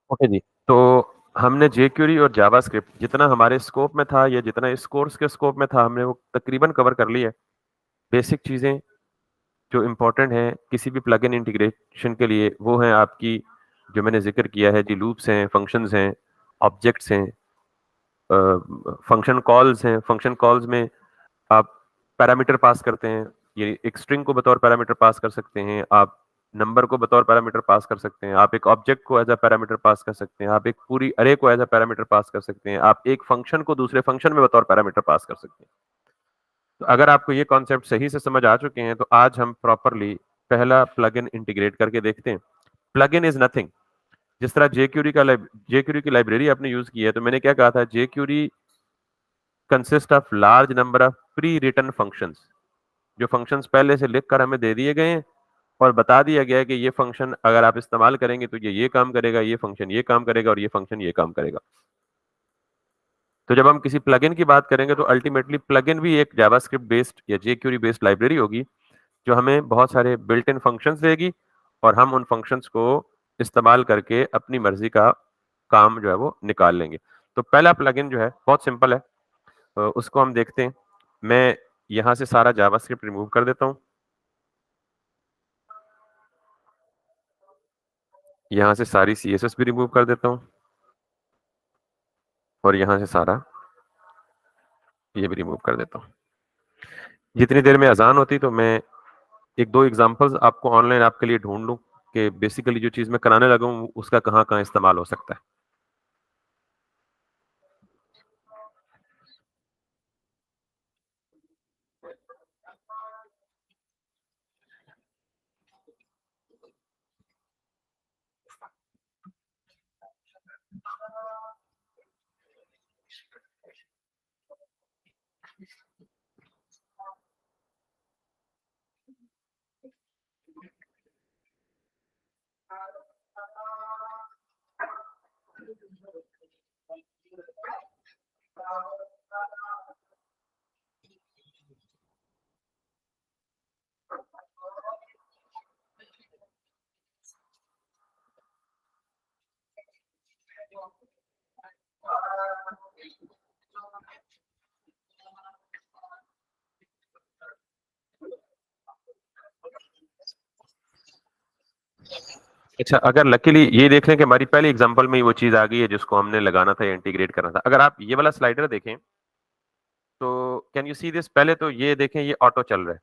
Okay जी। तो हमने jQuery और जावास्क्रिप्ट जितना हमारे स्कोप में था या जितना इस कोर्स के स्कोप में था, हमने वो तकरीबन कवर कर लिया है। बेसिक चीज़ें जो इम्पोर्टेंट हैं किसी भी प्लगइन इंटीग्रेशन के लिए, वो हैं आपकी, जो मैंने ज़िक्र किया है जी, लूप्स हैं, फंक्शंस हैं, ऑब्जेक्ट्स हैं, फंक्शन कॉल्स हैं। फंक्शन कॉल्स में आप पैरामीटर पास करते हैं। ये एक स्ट्रिंग को बतौर पैरामीटर पास कर सकते हैं, आप नंबर को बतौर पैरामीटर पास कर सकते हैं, आप एक ऑब्जेक्ट को एज अ पैरामीटर पास कर सकते हैं, आप एक पूरी अरे को एज अ पैरामीटर पास कर सकते हैं, आप एक फंक्शन को दूसरे फंक्शन में बतौर पैरामीटर पास कर सकते हैं। तो अगर आपको ये कॉन्सेप्ट सही से समझ आ चुके हैं, तो आज हम प्रॉपरली पहला प्लगइन इंटीग्रेट करके देखते हैं। Plugin is nothing. जिस तरह जेक्यूरी की लाइब्रेरी आपने यूज की है, तो मैंने क्या कहा था, jQuery consist of large number of pre written functions. जो फंक्शंस पहले से लिखकर हमें दे दिए गए हैं और बता दिया गया है कि ये फंक्शन अगर आप इस्तेमाल करेंगे तो ये काम करेगा, ये फंक्शन ये काम करेगा और ये फंक्शन ये काम करेगा। तो जब हम किसी प्लगइन की बात करेंगे, तो अल्टीमेटली प्लगइन भी एक जावास्क्रिप्ट बेस्ड या जेक्यूरी बेस्ड लाइब्रेरी होगी, जो हमें बहुत सारे बिल्ट इन फंक्शंस देगी और हम उन फंक्शंस को इस्तेमाल करके अपनी मर्जी का काम जो है वो निकाल लेंगे। तो पहला प्लगइन जो है बहुत सिंपल है, उसको हम देखते हैं। मैं यहाँ से सारा जावास्क्रिप्ट रिमूव कर देता हूँ, यहाँ से सारी सीएसएस भी रिमूव कर देता हूँ और यहाँ से सारा ये भी रिमूव कर देता हूँ। जितनी देर में अजान होती, तो मैं एक दो एग्जांपल्स आपको ऑनलाइन आपके लिए ढूंढ लूँ कि बेसिकली जो चीज़ मैं कराने लगा हूँ उसका कहाँ कहाँ इस्तेमाल हो सकता है। अच्छा, अगर लकीली ये देख लें कि हमारी पहली एग्जांपल में ही वो चीज़ आ गई है जिसको हमने लगाना था या इंटीग्रेट करना था। अगर आप ये वाला स्लाइडर देखें, तो कैन यू सी दिस? पहले तो ये देखें, ये ऑटो चल रहा है।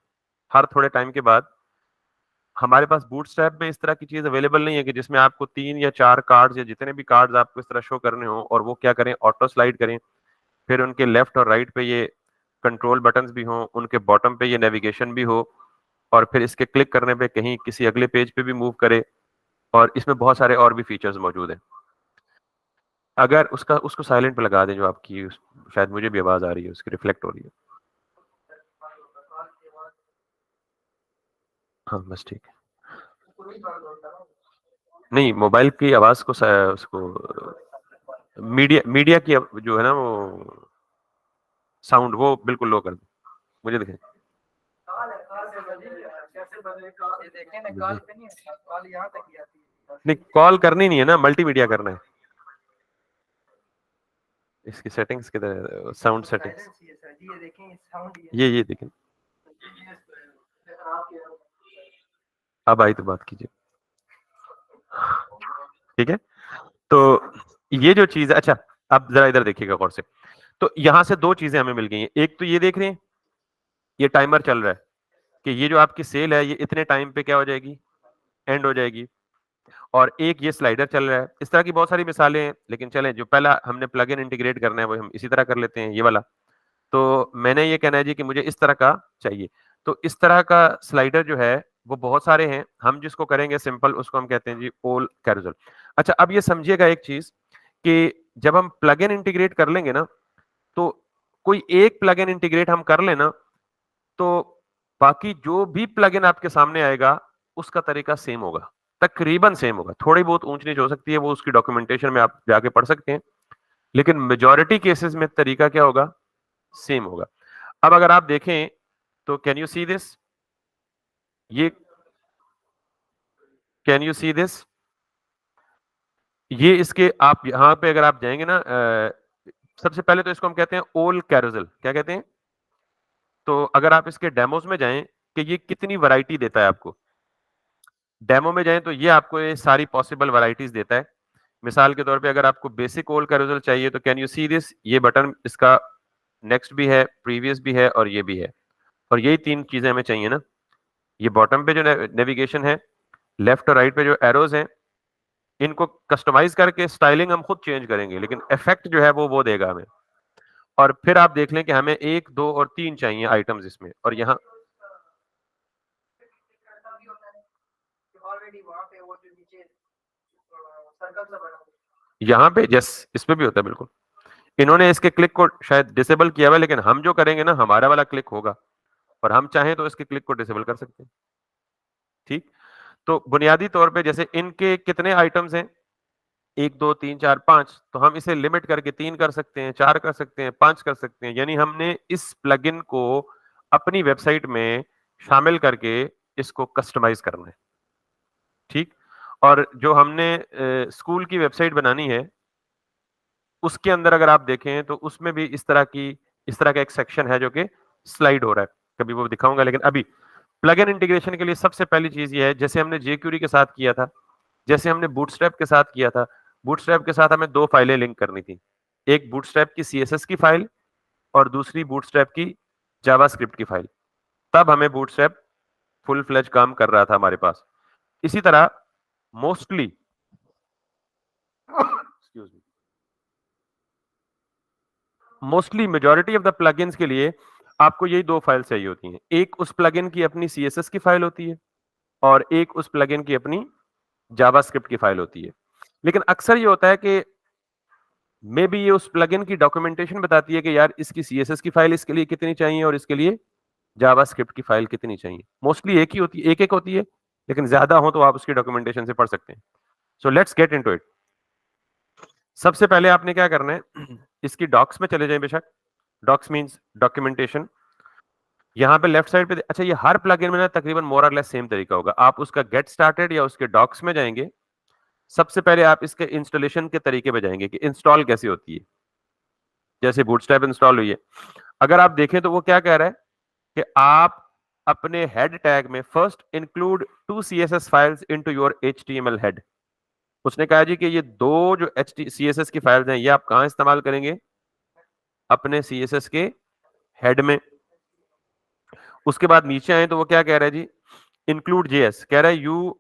हर थोड़े टाइम के बाद हमारे पास बूटस्ट्रैप में इस तरह की चीज अवेलेबल नहीं है कि जिसमें आपको 3 या 4 कार्ड्स या जितने भी कार्ड्स आपको इस तरह शो करने हो और वो क्या करें, ऑटो स्लाइड करें। फिर उनके लेफ्ट और राइट पे ये कंट्रोल बटन्स भी हों, उनके बॉटम पे ये नेविगेशन भी हो, और फिर इसके क्लिक करने पे कहीं किसी अगले पेज पे भी मूव करे। और इसमें बहुत सारे और भी फीचर्स मौजूद हैं। अगर उसका उसको साइलेंट पे लगा दें, जो आपकी शायद मुझे भी आवाज आ रही है, उसकी रिफ्लेक्ट हो रही है। हाँ, बस ठीक है। नहीं, मोबाइल की आवाज को उसको मीडिया मीडिया की जो है ना वो साउंड, वो बिल्कुल लो कर दो। मुझे दिखे। नहीं, कॉल करनी नहीं है ना, मल्टीमीडिया करना है। इसकी सेटिंग्स किधर है? साउंड सेटिंग्स, ये देखें। अब आई तो बात कीजिए। ठीक है। तो ये जो चीज है, अच्छा, अब जरा इधर देखिएगा गौर से। तो यहां से दो चीजें हमें मिल गई हैं। एक तो ये देख रहे हैं, ये टाइमर चल रहा है कि ये जो आपकी सेल है, ये इतने टाइम पे क्या हो जाएगी, एंड हो जाएगी। और एक ये स्लाइडर चल रहा है। इस तरह की बहुत सारी मिसालें हैं, लेकिन चलें, जो पहला हमने प्लग इन इंटीग्रेट करना है वो हम इसी तरह कर लेते हैं, ये वाला। तो मैंने ये कहना है जी कि मुझे इस तरह का चाहिए। तो इस तरह का स्लाइडर जो है वो बहुत सारे हैं। हम जिसको करेंगे सिंपल, उसको हम कहते हैं जी पोल कैरोसल। अच्छा, अब ये समझिएगा एक चीज कि जब हम प्लग इन इंटीग्रेट कर लेंगे ना, तो कोई एक प्लग इन इंटीग्रेट हम कर लेना, तो बाकी जो भी प्लग इन आपके सामने आएगा उसका तरीका सेम होगा, तकरीबन सेम होगा। थोड़ी बहुत ऊंच नीच हो सकती है, वो उसकी डॉक्यूमेंटेशन में आप जाके पढ़ सकते हैं, लेकिन मेजॉरिटी केसेस में तरीका क्या होगा, सेम होगा। अब अगर आप देखें, तो कैन यू सी दिस? ये कैन यू सी दिस? ये इसके आप यहाँ पे अगर आप जाएंगे ना, सबसे पहले तो इसको हम कहते हैं ओल कैरोजल। क्या कहते हैं? तो अगर आप इसके डेमोज में जाएं कि ये कितनी वैरायटी देता है आपको, डेमो में जाएं तो ये आपको ये सारी पॉसिबल वैरायटीज देता है। मिसाल के तौर पे अगर आपको बेसिक ओल कैरोजल चाहिए तो कैन यू सी दिस, ये बटन इसका नेक्स्ट भी है, प्रीवियस भी है और ये भी है, और यही तीन चीजें हमें चाहिए ना। ये बॉटम पे जो नेविगेशन है, लेफ्ट और राइट पे जो एरोज हैं, इनको कस्टमाइज करके स्टाइलिंग हम खुद चेंज करेंगे, लेकिन इफेक्ट जो है वो देगा हमें। और फिर आप देख लें कि हमें 1, 2 और 3 चाहिए आइटम्स इसमें, और यहाँ यहाँ पे यस, इसमें भी होता है बिल्कुल। इन्होंने इसके क्लिक को शायद डिसेबल किया हुआ है, लेकिन हम जो करेंगे ना, हमारा वाला क्लिक होगा, और हम चाहें तो इसके क्लिक को डिसेबल कर सकते हैं। ठीक, तो बुनियादी तौर पे जैसे इनके कितने आइटम्स हैं, 1, 2, 3, 4, 5, तो हम इसे लिमिट करके 3 कर सकते हैं, 4 कर सकते हैं, 5 कर सकते हैं। यानी हमने इस प्लगइन को अपनी वेबसाइट में शामिल करके इसको कस्टमाइज करना है। ठीक, और जो हमने स्कूल की वेबसाइट बनानी है, उसके अंदर अगर आप देखें तो उसमें भी इस तरह का एक सेक्शन है जो कि स्लाइड हो रहा है, कभी वो दिखाऊंगा। लेकिन अभी प्लग इन इंटीग्रेशन के लिए सबसे पहली चीज ये है, जैसे हमने jQuery के साथ किया था, जैसे हमने बूटस्ट्रैप के साथ किया था, बूटस्ट्रैप के साथ हमें 2 फाइलें लिंक करनी थी, एक बूटस्ट्रैप की CSS की फाइल और दूसरी बूटस्ट्रैप की जावास्क्रिप्ट की फाइल। तब हमें बूटस्ट्रैप फुल फ्लेज काम कर रहा था हमारे पास। इसी तरह mostly majority of the plugins के लिए आपको यही 2 फाइल चाहिए होती हैं। एक उस प्लगइन की अपनी CSS की फाइल होती है और एक उस प्लगइन की अपनी जावास्क्रिप्ट की फाइल होती है। लेकिन अक्सर ये होता है कि मे बी ये उस प्लगइन की डॉक्यूमेंटेशन बताती है कि यार इसकी CSS की फाइल इसके लिए कितनी चाहिए और इसके लिए जावास्क्रिप्ट की फाइल कितनी चाहिए। मोस्टली एक ही होती है, एक होती है, लेकिन ज्यादा हो तो आप उसकी डॉक्यूमेंटेशन से पढ़ सकते हैं। So let's get into it. सबसे पहले आपने क्या करना है, इसकी डॉक्स में चले जाएं बेशक। Docs means documentation. यहाँ पे लेफ्ट साइड पे, अच्छा ये हर प्लगइन में ना तकरीबन मोर और लेस सेम तरीका होगा। आप उसका गेट स्टार्टेड या उसके डॉक्स में जाएंगे, सबसे पहले आप इसके इंस्टॉलेशन के तरीके पे जाएंगे कि इंस्टॉल कैसे होती है। जैसे बूटस्ट्रैप इंस्टॉल हुई है, अगर आप देखें तो वो क्या कह रहा है कि आप अपने हेड टैग में first include 2 CSS files into your HTML head. उसने कहा जी कि ये 2 जो CSS की फाइल्स हैं, ये आप कहां इस्तेमाल करेंगे? अपने CSS के हेड में। उसके बाद नीचे आए तो वो क्या कह रहा है जी, इंक्लूड JS, कह रहा है यू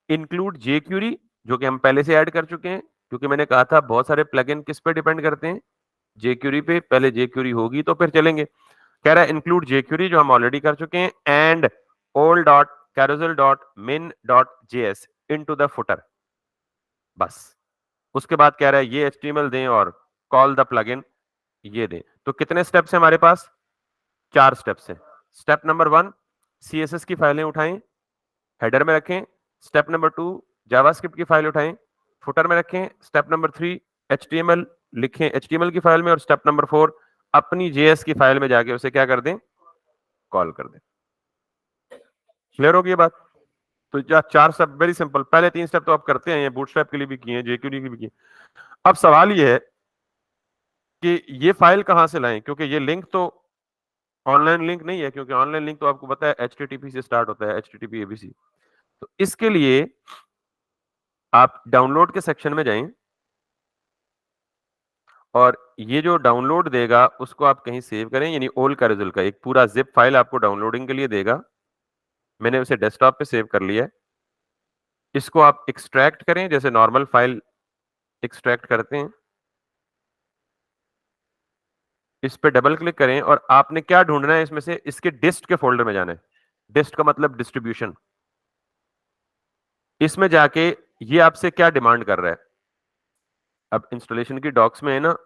इंक्लूड jQuery, जो कि हम पहले से ऐड कर चुके हैं, क्योंकि मैंने कहा था बहुत सारे प्लगइन किस पे डिपेंड करते हैं, jQuery पे। पहले jQuery होगी तो फिर चलेंगे। कह रहा है इंक्लूड jQuery, जो हम ऑलरेडी कर चुके हैं, and all dot carousel dot min dot js into the footer. बस। उसके बाद कह रहा है ये HTML दें और कॉल द प्लगइन ये दें। तो कितने स्टेप्स हैं हमारे पास? 4 स्टेप्स हैं। स्टेप नंबर 1, CSS की फाइलें उठाएं, हेडर में रखें। स्टेप नंबर 2, जावास्क्रिप्ट की फाइल उठाएं, फुटर में रखें। स्टेप नंबर 3, HTML लिखें HTML की फाइल में। और स्टेप नंबर 4, अपनी JS की फाइल में जाके उसे क्या कर दें? कॉल कर दें। क्लियर होगी ये बात? तो 4 स्टेप वेरी सिंपल। पहले 3 स्टेप तो आप करते हैं, बूटस्ट्रैप के लिए भी किए, jQuery के भी किए। अब सवाल ये है कि ये फाइल कहां से लाएं, क्योंकि ये लिंक तो ऑनलाइन लिंक नहीं है, क्योंकि ऑनलाइन लिंक तो आपको पता है HTTP से स्टार्ट होता है, HTTP ABC। तो इसके लिए आप डाउनलोड के सेक्शन में जाएं, और ये जो डाउनलोड देगा उसको आप कहीं सेव करें, यानी ओल कैरोजल का एक पूरा जिप फाइल आपको डाउनलोडिंग के लिए देगा। मैंने उसे डेस्कटॉप पे सेव कर लिया है। इसको आप एक्सट्रैक्ट करें, जैसे नॉर्मल फाइल एक्सट्रैक्ट करते हैं। इस पे डबल क्लिक करें और आपने क्या ढूंढना है इसमें से, इसके डिस्ट के फोल्डर में जाना है। डिस्ट का मतलब डिस्ट्रीब्यूशन। इसमें जाके ये आपसे क्या डिमांड कर रहा है, अब इंस्टॉलेशन की डॉक्स में है ना,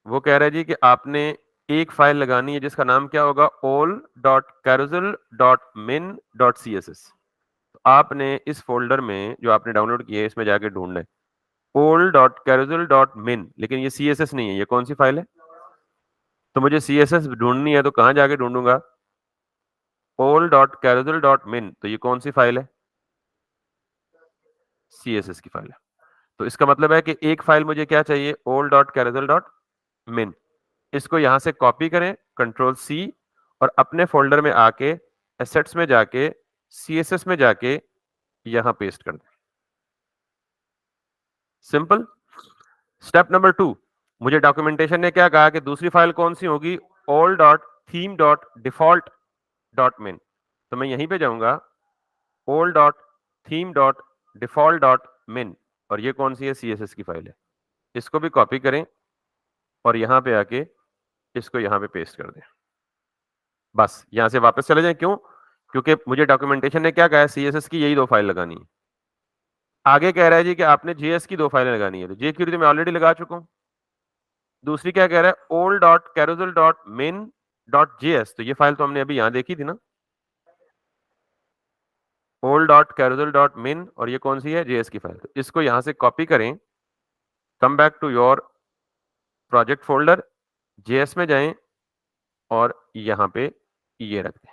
वो कह रहा है जी कि आपने एक फाइल लगानी है जिसका नाम क्या होगा, all.carousel.min.css। तो आपने इस फोल्डर में जो आपने डाउनलोड किया है इसमें जाके ढूंढना है all.carousel.min, लेकिन ये CSS नहीं है। ये कौन सी फाइल है? तो मुझे CSS ढूंढनी है, तो कहां जाके ढूंढूंगा? all.carousel.min। तो ये कौन सी फाइल है? CSS की फाइल है। तो इसका मतलब है कि एक फाइल मुझे क्या चाहिए, all.carousel.min। इसको यहां से कॉपी करें, कंट्रोल सी, और अपने फोल्डर में आके एसेट्स में जाके CSS में जाके यहां पेस्ट कर दें। सिंपल। स्टेप नंबर 2, मुझे डॉक्यूमेंटेशन ने क्या कहा कि दूसरी फाइल कौन सी होगी, all.theme.default.min। तो मैं यहीं पे जाऊंगा, all.theme.default.min, और ये कौन सी है, CSS की फाइल है। इसको भी कॉपी करें और यहां पे आके इसको यहां पे पेस्ट कर दें। बस यहां से वापस चले जाएं। क्यों? क्योंकि मुझे डॉक्यूमेंटेशन ने क्या कहा है, CSS की यही 2 फाइल लगानी है। आगे कह रहा है जी कि आपने JS की 2 फाइलें लगानी है, तो jQuery तो मैं ऑलरेडी लगा चुका हूं। दूसरी क्या कह रहा है, all.carousel.min.js, तो ये फाइल तो हमने अभी यहां देखी थी ना, all.carousel.min, और ये कौन सी है, JS की फाइल। तो इसको यहां से कॉपी करें, come back to your project folder, JS में जाएं और यहां पे ये रख दें।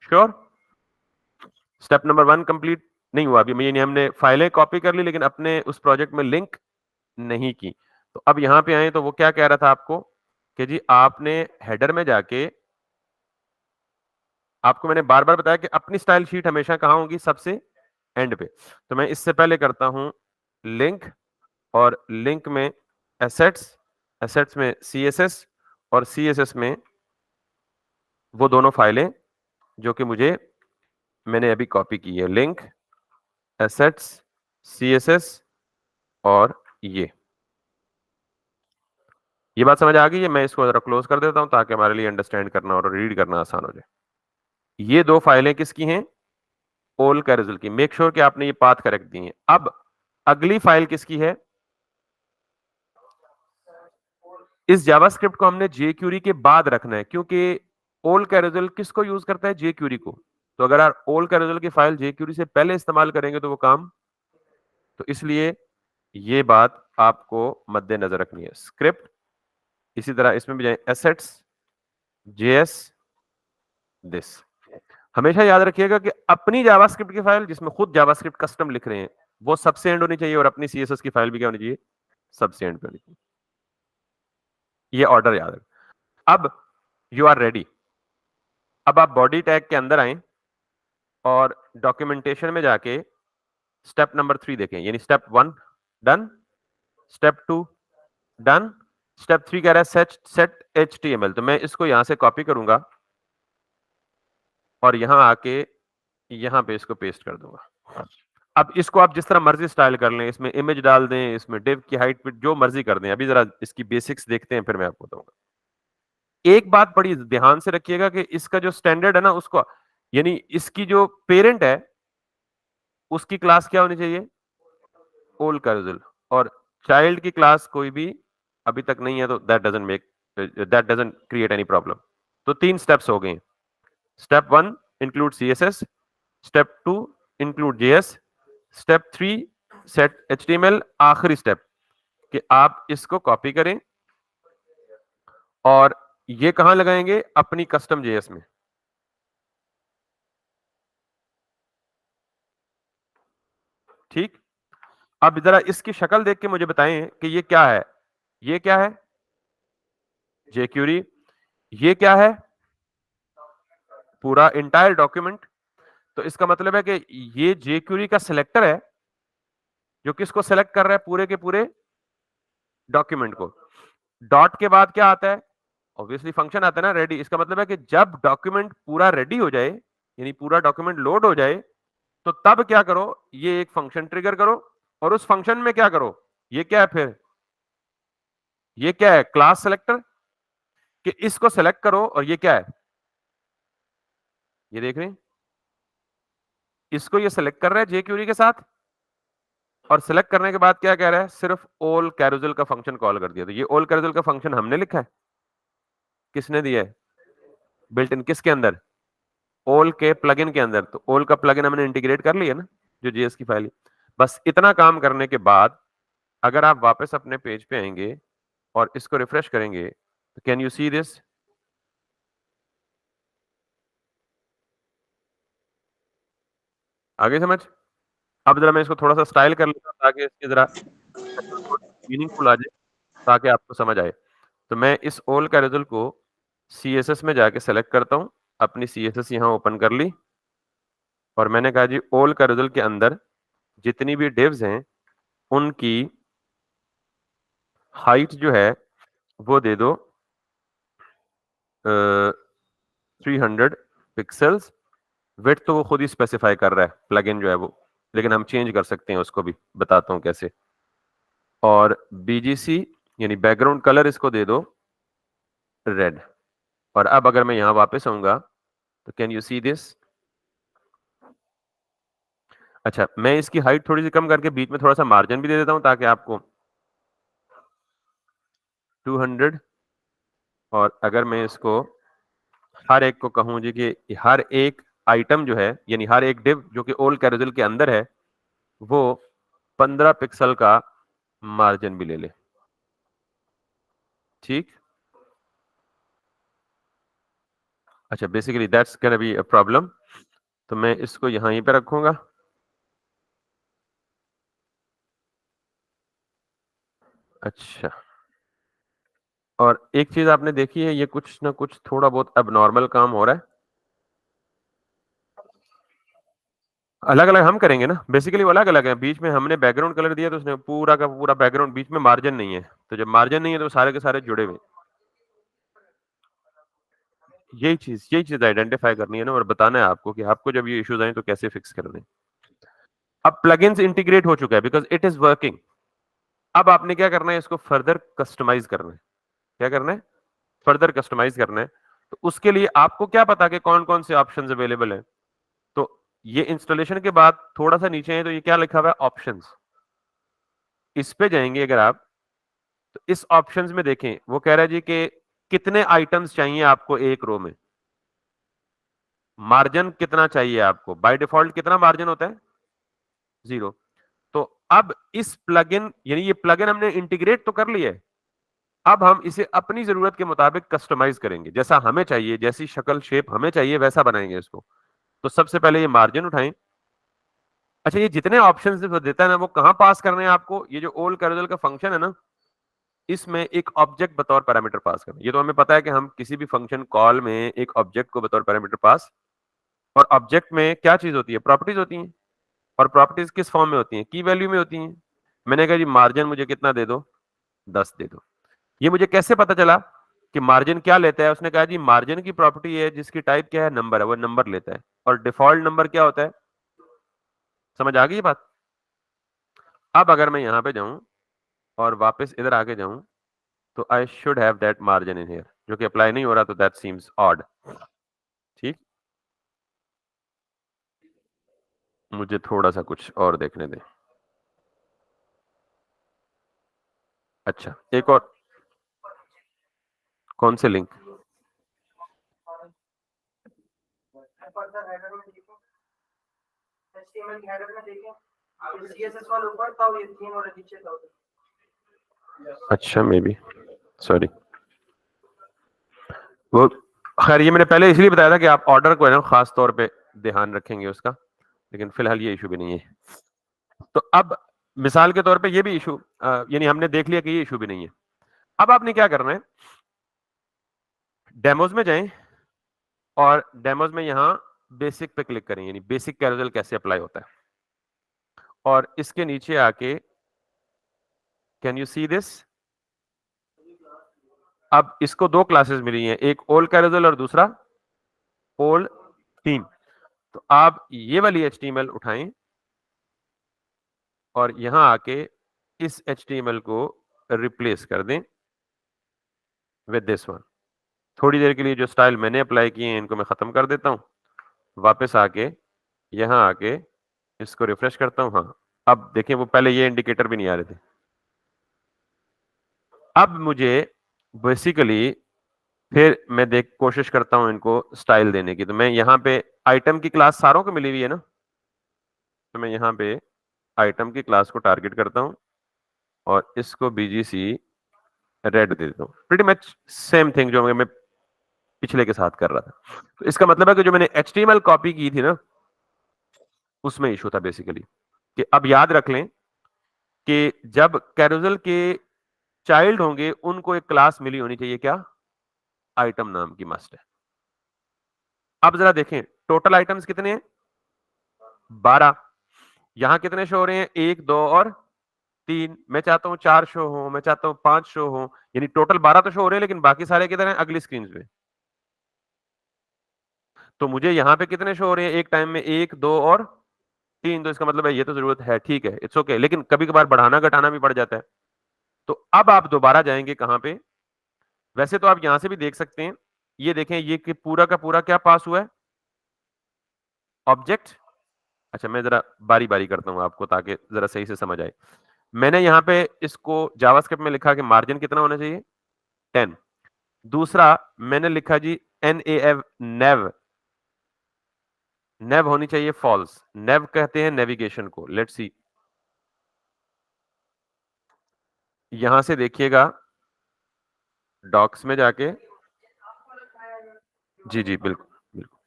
श्योर? स्टेप नंबर 1 कंप्लीट नहीं हुआ अभी, यानी हमने फाइलें कॉपी कर ली लेकिन अपने उस प्रोजेक्ट में लिंक नहीं की। तो अब यहां पे आए तो वो क्या कह रहा था आपको कि जी आपने हेडर में जाके, आपको मैंने बार बार बताया कि अपनी स्टाइल शीट हमेशा कहां होगी, सबसे एंड पे। तो मैं इससे पहले करता हूं लिंक, और लिंक में एसेट्स, एसेट्स में CSS, और CSS में वो दोनों फाइलें जो कि मैंने अभी कॉपी की है, लिंक, एसेट्स, CSS, और ये बात समझ आ गई है। मैं इसको जरा क्लोज कर देता हूं ताकि हमारे लिए अंडरस्टैंड करना और रीड करना आसान हो जाए। ये 2 फाइलें किसकी हैं, ओल कैरोसेल की। मेक श्योर कि आपने ये पाथ करेक्ट दी है। अब अगली फाइल किसकी है, इस जावास्क्रिप्ट को हमने jQuery के बाद रखना है, क्योंकि ओल कैरोसेल किसको यूज करता है, jQuery को। तो अगर आप ओल कैरोसेल की फाइल jQuery से पहले इस्तेमाल करेंगे तो वो काम, तो इसलिए ये बात आपको मद्देनजर रखनी है। स्क्रिप्ट, इसी तरह इसमें भी जाए, एसेट्स, JS, दिस। हमेशा याद रखिएगा कि अपनी जावास्क्रिप्ट की फाइल जिसमें खुद जावास्क्रिप्ट कस्टम लिख रहे हैं वो सबसे एंड होनी चाहिए, और अपनी CSS की फाइल भी क्या होनी चाहिए, सबसे एंड पे होनी चाहिए। ये ऑर्डर याद रखें। अब यू आर रेडी। अब आप बॉडी टैग के अंदर आए और डॉक्यूमेंटेशन में जाके स्टेप नंबर 3 देखें, यानी step 1 done, step 2 done, step 3 कह रहा है सेट HTML। तो मैं इसको यहां से कॉपी करूंगा और यहां आके यहां पे इसको पेस्ट कर दूंगा। अब इसको आप जिस तरह मर्जी स्टाइल कर लें, इसमें इमेज डाल दें, इसमें डिव की हाइट विड्थ जो मर्जी कर दें। अभी जरा इसकी बेसिक्स देखते हैं, फिर मैं आपको बताऊंगा। एक बात बड़ी ध्यान से रखिएगा कि इसका जो स्टैंडर्ड है ना, उसको, यानी इसकी जो पेरेंट है उसकी क्लास क्या होनी चाहिए, ओल कैरोसेल, और चाइल्ड की क्लास कोई भी अभी तक नहीं है, तो that doesn't create any problem. तो 3 स्टेप्स हो गए। Step 1 include CSS, step 2 include JS, step 3 set HTML। आखिरी स्टेप कि आप इसको कॉपी करें और ये कहां लगाएंगे, अपनी कस्टम JS में। ठीक। अब जरा इसकी शक्ल देख के मुझे बताएं कि ये क्या है, ये क्या है, jQuery, ये क्या है, पूरा इंटायर डॉक्यूमेंट। तो इसका मतलब है कि ये jQuery का सिलेक्टर है जो किसको सेलेक्ट कर रहा है, पूरे के पूरे डॉक्यूमेंट को। डॉट के बाद क्या आता है, ऑब्वियसली फंक्शन आता है ना, रेडी। इसका मतलब है कि जब डॉक्यूमेंट पूरा रेडी हो जाए, यानी पूरा डॉक्यूमेंट लोड हो जाए, तो तब क्या करो, ये एक फंक्शन ट्रिगर करो, और उस फंक्शन में क्या करो, ये क्या है फिर, ये क्या है, क्लास सेलेक्टर, कि इसको सेलेक्ट करो। और ये क्या है, ये देख रहे हैं, इसको ये सेलेक्ट कर रहा है jQuery के साथ, और सेलेक्ट करने के बाद क्या कह रहा है, सिर्फ ओल कैरोसेल का फंक्शन कॉल कर दिया। तो ये ओल कैरोसेल का फंक्शन हमने लिखा है, किसने दिया है, बिल्ट इन, किसके अंदर, ओल के प्लगइन के अंदर। तो ओल का प्लगइन हमने इंटीग्रेट कर लिया ना, जो JS की फाइल। बस इतना काम करने के बाद अगर आप वापस अपने पेज पे आएंगे और इसको रिफ्रेश करेंगे, तो कैन यू सी दिस, आगे समझ। अब जरा मैं इसको थोड़ा सा स्टाइल कर लेता हूं ताकि इसकी जरा मीनिंगफुल आ जाए, ताकि आपको समझ आए। तो मैं इस ऑल कैरोजल को CSS में जाके सेलेक्ट करता हूं, अपनी CSS यहां ओपन कर ली और मैंने कहा जी ऑल कैरोजल के अंदर जितनी भी डिव्स हैं उनकी हाइट जो है वो दे दो 300 पिक्सल्स। विड्थ तो वो खुद ही स्पेसिफाई कर रहा है प्लगइन जो है वो, लेकिन हम चेंज कर सकते हैं उसको भी, बताता हूं कैसे। और BGC यानी बैकग्राउंड कलर इसको दे दो रेड। और अब अगर मैं यहां वापस आऊंगा तो कैन यू सी दिस। अच्छा, मैं इसकी हाइट थोड़ी सी कम करके बीच में थोड़ा सा मार्जिन भी दे देता हूं ताकि आपको 200। और अगर मैं इसको हर एक को कहूं जी कि हर एक आइटम जो है यानी हर एक डिव जो कि ऑल कैरोजल के अंदर है वो 15 पिक्सल का मार्जिन भी ले ले। ठीक। अच्छा, basically that's gonna be a problem, तो मैं इसको यहीं पे रखूंगा। अच्छा, और एक चीज आपने देखी है, ये कुछ ना कुछ थोड़ा बहुत अब नॉर्मल काम हो रहा है। अलग अलग हम करेंगे ना, बेसिकली वो अलग अलग है। बीच में हमने बैकग्राउंड कलर दिया तो उसने पूरा का पूरा बैकग्राउंड, बीच में मार्जिन नहीं है, तो जब मार्जिन नहीं है तो सारे के सारे जुड़े हुए। यही चीज आइडेंटिफाई करनी है ना, और बताना है आपको कि आपको जब ये इश्यूज आए तो कैसे फिक्स करने। अब प्लगइन्स इंटीग्रेट हो चुका है बिकॉज इट इज वर्किंग। अब आपने क्या करना है, इसको फर्दर कस्टमाइज करना है। क्या करना है? फर्दर कस्टमाइज करना है। तो उसके लिए आपको क्या पता कि कौन कौन से ऑप्शंस अवेलेबल हैं। तो ये इंस्टॉलेशन के बाद थोड़ा सा नीचे है तो ये क्या लिखा हुआ है, ऑप्शंस। इस पे जाएंगे अगर आप, तो इस ऑप्शंस में देखें वो कह रहा है जी कि कितने आइटम्स चाहिए आपको एक रो में, मार्जिन कितना चाहिए आपको। बाय डिफॉल्ट कितना मार्जिन होता है? 0। तो अब इस प्लगइन यानी ये प्लगइन हमने इंटीग्रेट तो कर लिया है, अब हम इसे अपनी जरूरत के मुताबिक कस्टमाइज करेंगे, जैसा हमें चाहिए, जैसी शक्ल शेप हमें चाहिए वैसा बनाएंगे इसको। तो सबसे पहले ये मार्जिन उठाएं। अच्छा, ये जितने ऑप्शंस देता है ना वो कहां पास करने हैं आपको, ये जो ओल कैरोजल का फंक्शन है ना, इसमें एक ऑब्जेक्ट बतौर पैरामीटर पास करना। ये तो हमें पता है कि हम किसी भी फंक्शन कॉल में एक ऑब्जेक्ट को बतौर पैरामीटर पास, और ऑब्जेक्ट में क्या चीज होती है, प्रॉपर्टीज होती हैं। और प्रॉपर्टीज किस फॉर्म में होती हैं, की वैल्यू में होती हैं। मैंने कहा जी मार्जिन मुझे कितना दे दो, 10 दे दो। ये मुझे कैसे पता चला कि मार्जिन क्या लेता है? उसने कहा जी मार्जिन की प्रॉपर्टी है जिसकी टाइप क्या है, नंबर है, वो नंबर लेता है। और डिफॉल्ट नंबर क्या होता है? समझ आ गई ये बात? अब अगर मैं यहां पे जाऊं और वापस इधर आके जाऊं तो I should have that margin in here, जो कि अप्लाई नहीं हो रहा, तो दैट सीम्स ऑड। ठीक, मुझे थोड़ा सा कुछ और देखने दें। अच्छा, एक और। कौन से लिंक? अच्छा, मे बी, सॉरी। वो खैर, ये मैंने पहले इसलिए बताया था कि आप ऑर्डर को है ना खास तौर पे ध्यान रखेंगे उसका, लेकिन फिलहाल ये इशू भी नहीं है। तो अब मिसाल के तौर पे ये भी इशू, यानी हमने देख लिया कि ये इशू भी नहीं है। अब आपने क्या करना है, डेमोज में जाएं और डेमोज में यहां बेसिक पे क्लिक करें, यानी बेसिक कैरोजल कैसे अप्लाई होता है। और इसके नीचे आके कैन यू सी दिस। अब इसको दो क्लासेस मिली हैं, एक ओल कैरोजल और दूसरा ओल थीम। तो आप ये वाली HTML उठाएं और यहां आके इस HTML को रिप्लेस कर दें विद दिस वन। थोड़ी देर के लिए जो स्टाइल मैंने अप्लाई किए हैं इनको मैं खत्म कर देता हूं, वापस आके यहां आके इसको रिफ्रेश करता हूं। हाँ, अब देखें वो पहले ये इंडिकेटर भी नहीं आ रहे थे। अब मुझे बेसिकली फिर मैं देख कोशिश करता हूं इनको स्टाइल देने की। तो मैं यहाँ पे आइटम की क्लास सारों को मिली हुई है ना, तो मैं यहाँ पे आइटम की क्लास को टारगेट करता हूं और इसको BGC रेड दे देता हूं। प्रीटी मच सेम थिंग जो मैं पिछले के साथ कर रहा था। तो इसका मतलब है कि जो मैंने HTML कॉपी की थी ना उसमें इशू था बेसिकली। कि अब याद रख लें कि जब कैरोसेल के चाइल्ड होंगे उनको एक क्लास मिली होनी चाहिए, क्या? आइटम नाम की मस्ट है। अब जरा देखें टोटल आइटम्स कितने हैं? 12। यहां कितने शो हो रहे हैं? 1, 2 और 3। मैं चाहता हूं 4 शो हो, मैं चाहता हूं 5 शो हो, यानी टोटल 12 तो शो हो रहे हैं, लेकिन बाकी सारे किधर हैं? अगली स्क्रीन पे। तो मुझे यहां पे कितने शो हो रहे हैं एक टाइम में? 1, 2 और 3। तो इसका मतलब है ये तो जरूरत है, ठीक है, इट्स ओके, लेकिन कभी कभार बढ़ाना घटाना भी पड़ जाता है। तो अब आप दोबारा जाएंगे कहां पे? वैसे तो आप यहां से भी देख सकते हैं, ये देखें, ये कि पूरा का पूरा क्या पास हुआ है? ऑब्जेक्ट। अच्छा, मैं जरा बारी बारी करता हूं आपको ताकि जरा सही से समझ आए। मैंने यहाँ पे इसको जावास्क्रिप्ट में लिखा कि मार्जिन कितना होना चाहिए? 10। दूसरा मैंने लिखा जी NAV, नेव, नेव होनी चाहिए फॉल्स। नेव कहते हैं नेविगेशन को। लेट्स सी, यहां से देखिएगा डॉक्स में जाके, जी जी बिल्कुल बिल्कुल,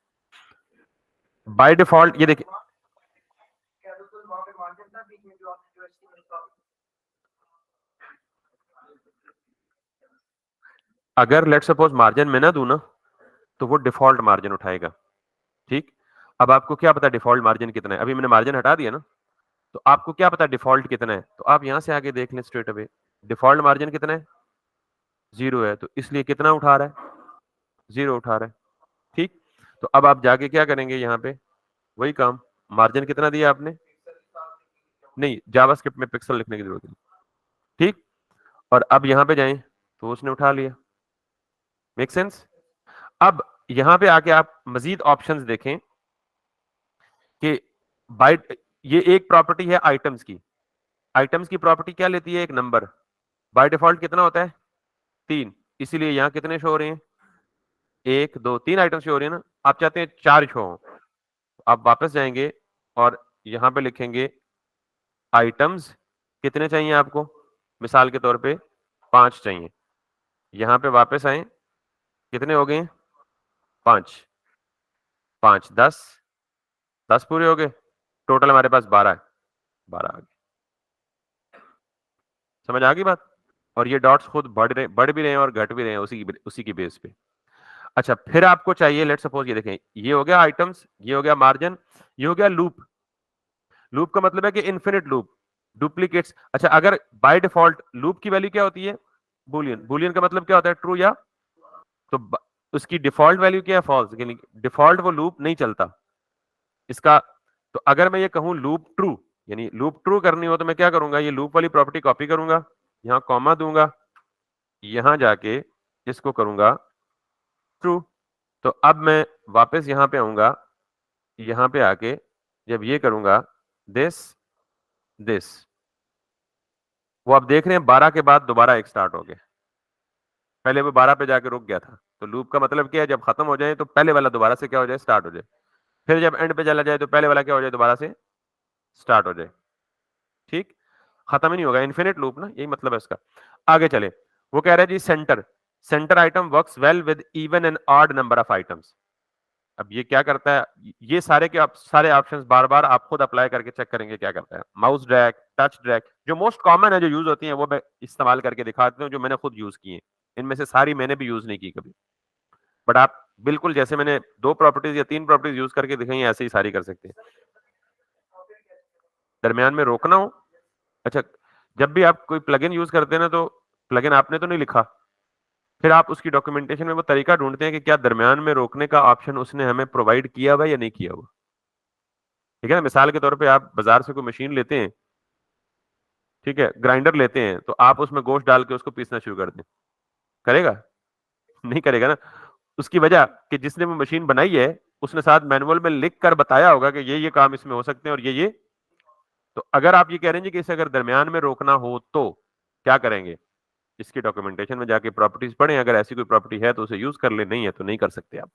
बाय डिफॉल्ट ये देखिए, अगर लेट सपोज मार्जिन में ना दूं ना, तो वो डिफॉल्ट मार्जिन उठाएगा। ठीक, अब आपको क्या पता डिफॉल्ट मार्जिन कितना है? अभी मैंने मार्जिन हटा दिया ना, तो आपको क्या पता डिफॉल्ट कितना है? तो आप यहां से आगे देख लें स्ट्रेट अवे, डिफॉल्ट मार्जिन कितना है? 0 है, तो इसलिए कितना उठा रहा है? 0 उठा रहा है। ठीक, तो अब आप जाके क्या करेंगे? यहाँ पे वही काम, मार्जिन कितना दिया आपने? नहीं, जावास्क्रिप्ट में पिक्सल लिखने की जरूरत नहीं। ठीक, और अब यहां पे जाएं तो उसने उठा लिया। Make sense? अब यहां पे आके आप मजीद ऑप्शंस देखें कि बाय, ये एक प्रॉपर्टी है आइटम्स की। आइटम्स की प्रॉपर्टी क्या लेती है? एक नंबर। बाय डिफॉल्ट कितना होता है? 3। इसीलिए यहां कितने शो हो रहे हैं? 1, 2, 3 आइटम शो हो रहे हैं ना। आप चाहते हैं 4 शो हो, आप वापस जाएंगे और यहां पे लिखेंगे आइटम्स कितने चाहिए आपको? मिसाल के तौर पे 5 चाहिए। यहां पे वापस आए, कितने हो गए? 5, 5, 10, 10 पूरे हो गए, टोटल हमारे पास 12 है। 12 आ गए। समझ आ गई बात? और ये डॉट्स खुद बढ़ भी रहे हैं और घट भी रहे हैं उसी की बेस पे। अच्छा, फिर आपको चाहिए, लेट सपोज ये देखें, ये हो गया आइटम्स, ये हो गया मार्जिन, ये हो गया लूप। लूप का मतलब है कि इन्फिनिट लूप, डुप्लीकेट्स। अच्छा, अगर बाय डिफॉल्ट लूप की वैल्यू क्या होती है? बुलियन। बुलियन का मतलब क्या होता है? ट्रू या, तो उसकी डिफॉल्ट वैल्यू क्या है? फॉल्स। यानी डिफॉल्ट वो लूप नहीं चलता इसका। तो अगर मैं ये कहूं लूप ट्रू, यानी लूप ट्रू करनी हो, तो मैं क्या करूंगा? ये लूप वाली प्रॉपर्टी कॉपी करूंगा, यहां कॉमा दूंगा, यहां जाके इसको करूंगा ट्रू। तो अब मैं वापस यहां पे आऊंगा, यहां पे आके जब ये करूंगा दिस दिस, वो आप देख रहे हैं 12 के बाद दोबारा एक स्टार्ट हो गया। पहले वो 12 पे जाके रुक गया था। तो लूप का मतलब क्या है? जब खत्म हो जाए तो पहले वाला दोबारा से क्या हो जाए? स्टार्ट हो जाए। फिर जब एंड पे चला जाए तो पहले वाला क्या हो जाए? दोबारा से स्टार्ट हो जाए। ठीक, खत्म ही नहीं होगा, इन्फिनिट लूप ना, यही मतलब है इसका। आगे चले, वो कह रहा है जी center, center item works well with even and odd number of items. अब ये क्या करता है? ये सारे के सारे ऑप्शंस बार बार आप खुद अप्लाई करके चेक करेंगे क्या करता है। माउस ड्रैग, टच ड्रैग, जो मोस्ट कॉमन है, जो यूज होती है, वो मैं इस्तेमाल करके दिखाता हूँ, जो मैंने खुद यूज की है। इनमें से सारी मैंने भी यूज नहीं की कभी, बट आप बिल्कुल जैसे मैंने 2 प्रॉपर्टीज या 3 प्रॉपर्टीज यूज करके दिखाई है, ऐसे ही सारी कर सकते हैं। दरमियान में रोकना हो, अच्छा, जब भी आप कोई प्लगइन यूज करते हैं ना, तो प्लगइन आपने तो नहीं लिखा, फिर आप उसकी डॉक्यूमेंटेशन में वो तरीका ढूंढते हैं कि क्या दरमियान में रोकने का ऑप्शन उसने हमें प्रोवाइड किया हुआ या नहीं किया हुआ। ठीक है ना? मिसाल के तौर पे आप बाजार से कोई मशीन लेते हैं, ठीक है, ग्राइंडर लेते हैं, तो आप उसमें गोश्त डाल के उसको पीसना शुरू कर दें, करेगा? नहीं करेगा ना। उसकी वजह कि जिसने वो मशीन बनाई है, उसने साथ मैनुअल में लिख कर बताया होगा कि ये काम इसमें हो सकते हैं और ये। तो अगर आप ये कह रहे हैं कि इसे अगर दरमियान में रोकना हो तो क्या करेंगे? इसकी डॉक्यूमेंटेशन में जाके प्रॉपर्टीज पढ़ें, अगर ऐसी कोई प्रॉपर्टी है तो उसे यूज कर ले, नहीं है तो नहीं कर सकते आप।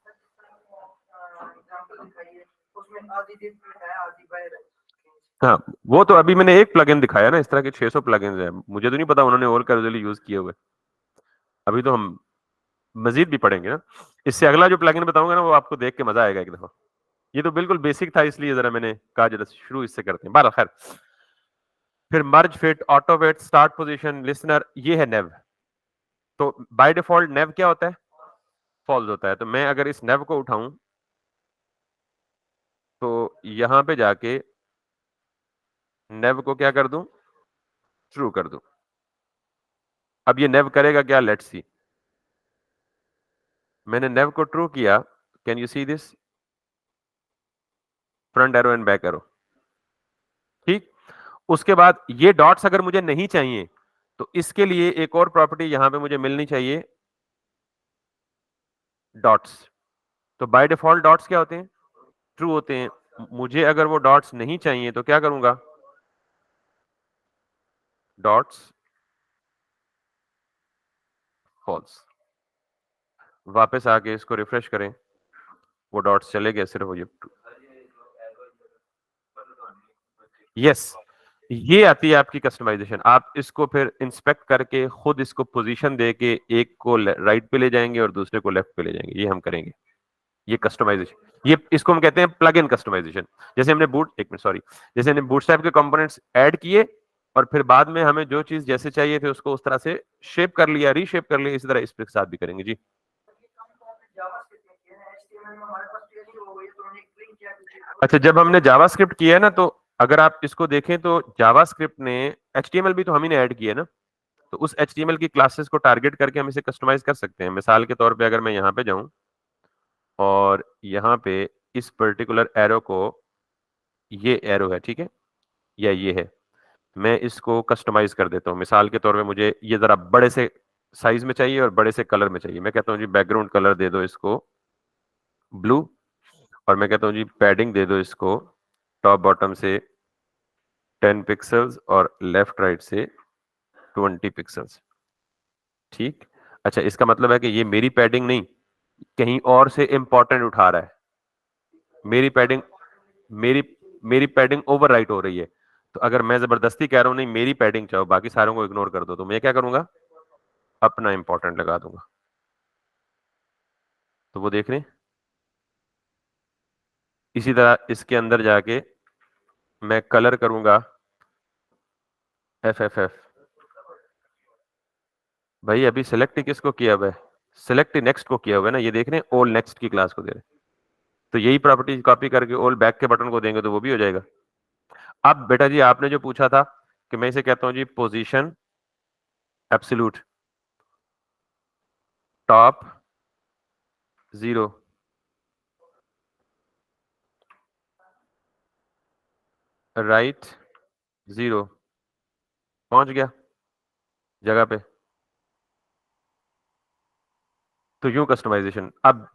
हाँ, वो तो अभी मैंने एक प्लगइन दिखाया ना, इस तरह के 600 प्लगइन्स हैं, मुझे तो नहीं पता उन्होंने और कैजुअली यूज किए हुए। अभी तो हम मजीद भी पढ़ेंगे ना। इससे अगला जो प्लगइन बताऊंगा ना, वो आपको देख के मजा आएगा एक दफा। ये तो बिल्कुल बेसिक था, इसलिए जरा मैंने कहा जरा शुरू इससे करते हैं। बहरहाल खैर, फिर merge fit, auto width, start position, listener, ये है नेव। तो बाय डिफॉल्ट नेव क्या होता है? फॉल्स होता है। तो मैं अगर इस नेव को उठाऊं तो यहां पे जाके नेव को क्या कर दूं? ट्रू कर दूं। अब ये नेव करेगा क्या? Let's see. मैंने नेव को ट्रू किया, can you see this? Front arrow and back arrow. ठीक। उसके बाद ये डॉट्स अगर मुझे नहीं चाहिए तो इसके लिए एक और प्रॉपर्टी यहां पे मुझे मिलनी चाहिए, डॉट्स। तो बाय डिफॉल्ट डॉट्स क्या होते हैं? ट्रू होते हैं। मुझे अगर वो डॉट्स नहीं चाहिए तो क्या करूंगा? Dots false. वापस आके इसको रिफ्रेश करें, वो डॉट्स चले गए, सिर्फ वो ये। यस, ये आती है आपकी कस्टमाइजेशन। आप इसको फिर इंस्पेक्ट करके खुद इसको पोजीशन दे के एक को राइट पे ले जाएंगे और दूसरे को लेफ्ट पे ले जाएंगे, ये हम करेंगे। ये कस्टमाइजेशन, ये इसको हम कहते हैं प्लग इन कस्टमाइजेशन। जैसे हमने एक मिनट सॉरी, जैसे हमने बूटस्ट्रैप के कंपोनेंट्स ऐड किए और फिर बाद में हमें जो चीज जैसे चाहिए थे उसको उस तरह से शेप कर लिया, रीशेप कर लिया, इसी तरह इसके साथ भी करेंगे जी। अच्छा, जब हमने जावास्क्रिप्ट किया है ना, तो अगर आप इसको देखें तो जावास्क्रिप्ट ने एचटीएमएल भी तो हम ही ने ऐड किया है ना, तो उस एचटीएमएल की क्लासेस को टारगेट करके हम इसे कस्टमाइज कर सकते हैं। मिसाल के तौर पे अगर मैं यहाँ पे जाऊं और यहाँ पे इस पर्टिकुलर एरो को, ये एरो है ठीक है, या ये है, मैं इसको कस्टमाइज कर देता हूँ। मिसाल के तौर पे मुझे ये जरा बड़े से साइज में चाहिए और बड़े से कलर में चाहिए। मैं कहता हूँ जी बैकग्राउंड कलर दे दो इसको ब्लू, और मैं कहता हूँ जी पैडिंग दे दो इसको टॉप बॉटम से 10 पिक्सल्स और लेफ्ट राइट से 20 पिक्सल्स। ठीक। अच्छा, इसका मतलब है कि ये मेरी पैडिंग नहीं, कहीं और से इंपॉर्टेंट उठा रहा है। मेरी पैडिंग मेरी मेरी पैडिंग ओवरराइट हो रही है। तो अगर मैं जबरदस्ती कह रहा हूं नहीं मेरी पैडिंग चाहो, बाकी सारों को इग्नोर कर दो, तो मैं क्या करूंगा? अपना इंपॉर्टेंट लगा दूंगा। तो वो देख रहे हैं। इसी तरह इसके अंदर जाके मैं कलर करूंगा FFF। भाई अभी सिलेक्ट किसको किया हुआ है? सिलेक्ट नेक्स्ट को किया हुआ है ना, ये देख रहे हैं, ऑल नेक्स्ट की क्लास को दे रहे हैं। तो यही प्रॉपर्टी कॉपी करके ऑल बैक के बटन को देंगे तो वो भी हो जाएगा। अब बेटा जी आपने जो पूछा था कि मैं इसे कहता हूं जी पोजीशन एब्सोल्यूट टॉप 0, राइट 0, पहुंच गया जगह पे। तो यूं कस्टमाइजेशन। अब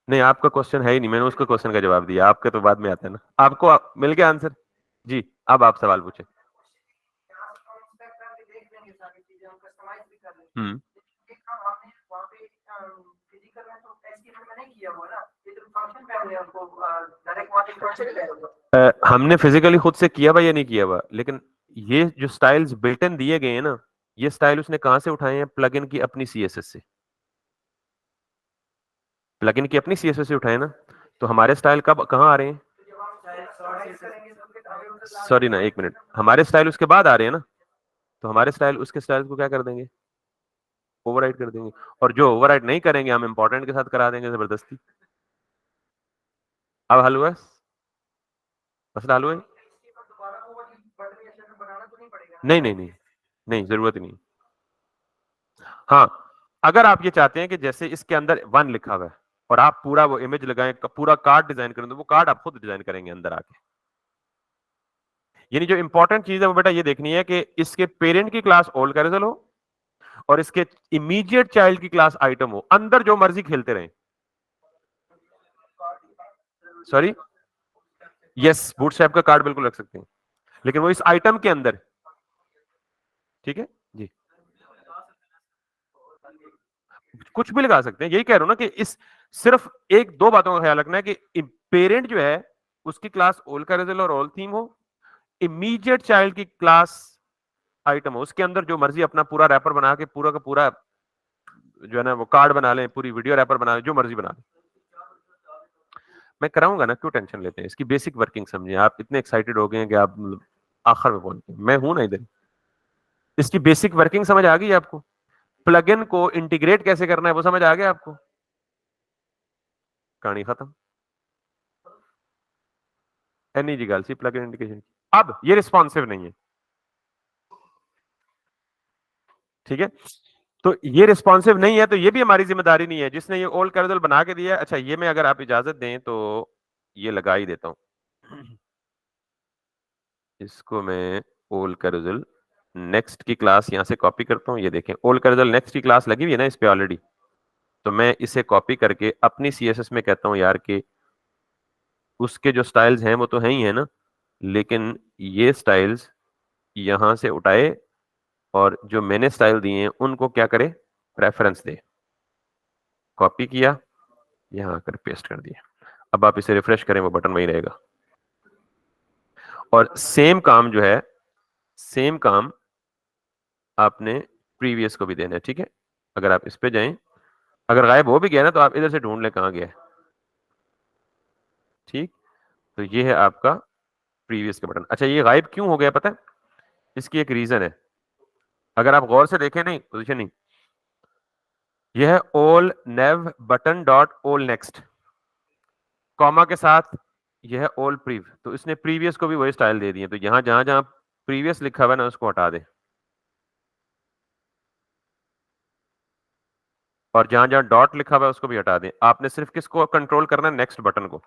नहीं, आपका क्वेश्चन है ही नहीं, मैंने उसका क्वेश्चन का जवाब दिया, आपके तो बाद में आता है ना। आपको मिल गया आंसर जी। अब आप सवाल पूछे। हम्म। हमने फिजिकली खुद से किया हुआ या नहीं किया हुआ, लेकिन ये जो स्टाइल्स बिल्ट इन दिए गए हैं ना, ये स्टाइल उसने कहां से उठाए हैं? प्लगइन की अपनी सीएसएस से। प्लगइन की अपनी सीएसएस से उठाए ना। तो हमारे स्टाइल कब कहां आ रहे हैं? सॉरी ना, एक मिनट, हमारे स्टाइल उसके बाद आ रहे हैं ना। तो हमारे स्टाइल उसके स्टाइल को क्या कर देंगे? ओवरराइड कर देंगे। और जो ओवरराइड नहीं करेंगे हम इंपॉर्टेंट के साथ करा देंगे जबरदस्ती। अब हल हुआ? मसला हल हुआ? नहीं नहीं नहीं, नहीं जरूरत ही नहीं। हाँ, अगर आप ये चाहते हैं कि जैसे इसके अंदर 1 लिखा हुआ है और आप पूरा वो इमेज लगाएं, पूरा कार्ड डिजाइन करें, तो वो कार्ड आप खुद डिजाइन करेंगे अंदर आके। यानी जो इंपॉर्टेंट चीज है वो बेटा ये देखनी है कि इसके पेरेंट की क्लास ऑल कैरेजल हो और इसके इमीडिएट चाइल्ड की क्लास आइटम हो, अंदर जो मर्जी खेलते रहें। सॉरी, यस, बूटस्ट्रैप का कार्ड बिल्कुल रख सकते हैं, लेकिन वो इस आइटम के अंदर। ठीक है जी, कुछ भी लगा सकते हैं। यही कह रहा हूं ना कि इस सिर्फ एक दो बातों का ख्याल रखना है कि पेरेंट जो है उसकी क्लास ऑल कैरेजल और ऑल थीम हो, इमीडिएट चाइल्ड की क्लास आइटम हो, उसके अंदर जो मर्जी अपना पूरा रैपर बना के पूरा का पूरा जो है ना वो कार्ड बना लें, पूरी वीडियो रैपर बना लें, जो मर्जी बना लें। मैं कराऊंगा ना, क्यों टेंशन लेते हैं? इसकी बेसिक वर्किंग समझिए। आप इतने एक्साइटेड हो गए हैं कि आप आखिर में पहुंच गए, मैं हूं ना इधर। इसकी बेसिक वर्किंग समझ आ गई आपको? प्लगइन को इंटीग्रेट कैसे करना है वो समझ आ गया आपको? कहानी खत्म। एनी जी गल सी प्लगइन इंटीग्रेशन। अब ये रिस्पॉन्सिव नहीं है, ठीक है? तो ये रिस्पॉन्सिव नहीं है, तो ये भी हमारी जिम्मेदारी नहीं है। जिसने ये ओल्ड कैरोजल बना के दिया है, अच्छा ये मैं अगर आप इजाजत दें तो ये लगा ही देता हूं। इसको मैं ओल्ड कैरोजल नेक्स्ट की क्लास यहां से कॉपी करता हूं। ये देखें, ओल्ड कैरोजल नेक्स्ट की क्लास लगी हुई है ना इस पे ऑलरेडी। तो मैं इसे कॉपी करके अपनी सीएसएस में कहता हूं यार कि उसके जो स्टाइल्स हैं वो तो है ही है ना, लेकिन ये स्टाइल्स यहां से उठाए और जो मैंने स्टाइल दिए हैं उनको क्या करे, प्रेफरेंस दे। कॉपी किया, यहां आकर पेस्ट कर दिया। अब आप इसे रिफ्रेश करें, वो बटन वही रहेगा। और सेम काम जो है, सेम काम आपने प्रीवियस को भी देना है, ठीक है? अगर आप इस पे जाएं, अगर गायब हो भी गया ना तो आप इधर से ढूंढ ले कहां गया है, ठीक? तो ये है आपका प्रीवियस का बटन। अच्छा ये गायब क्यों हो गया पता है? इसकी एक रीजन है, अगर आप गौर से देखें, नहीं पोजीशन नहीं, यह है owl nav button dot owl next, comma के साथ यह है ऑल प्रीव। तो इसने प्रीवियस को भी वही स्टाइल दे दिए। तो यहां जहां जहां प्रीवियस लिखा हुआ है ना उसको हटा दें, और जहां जहां डॉट लिखा हुआ है उसको भी हटा दें। आपने सिर्फ किसको कंट्रोल करना है, नेक्स्ट बटन को।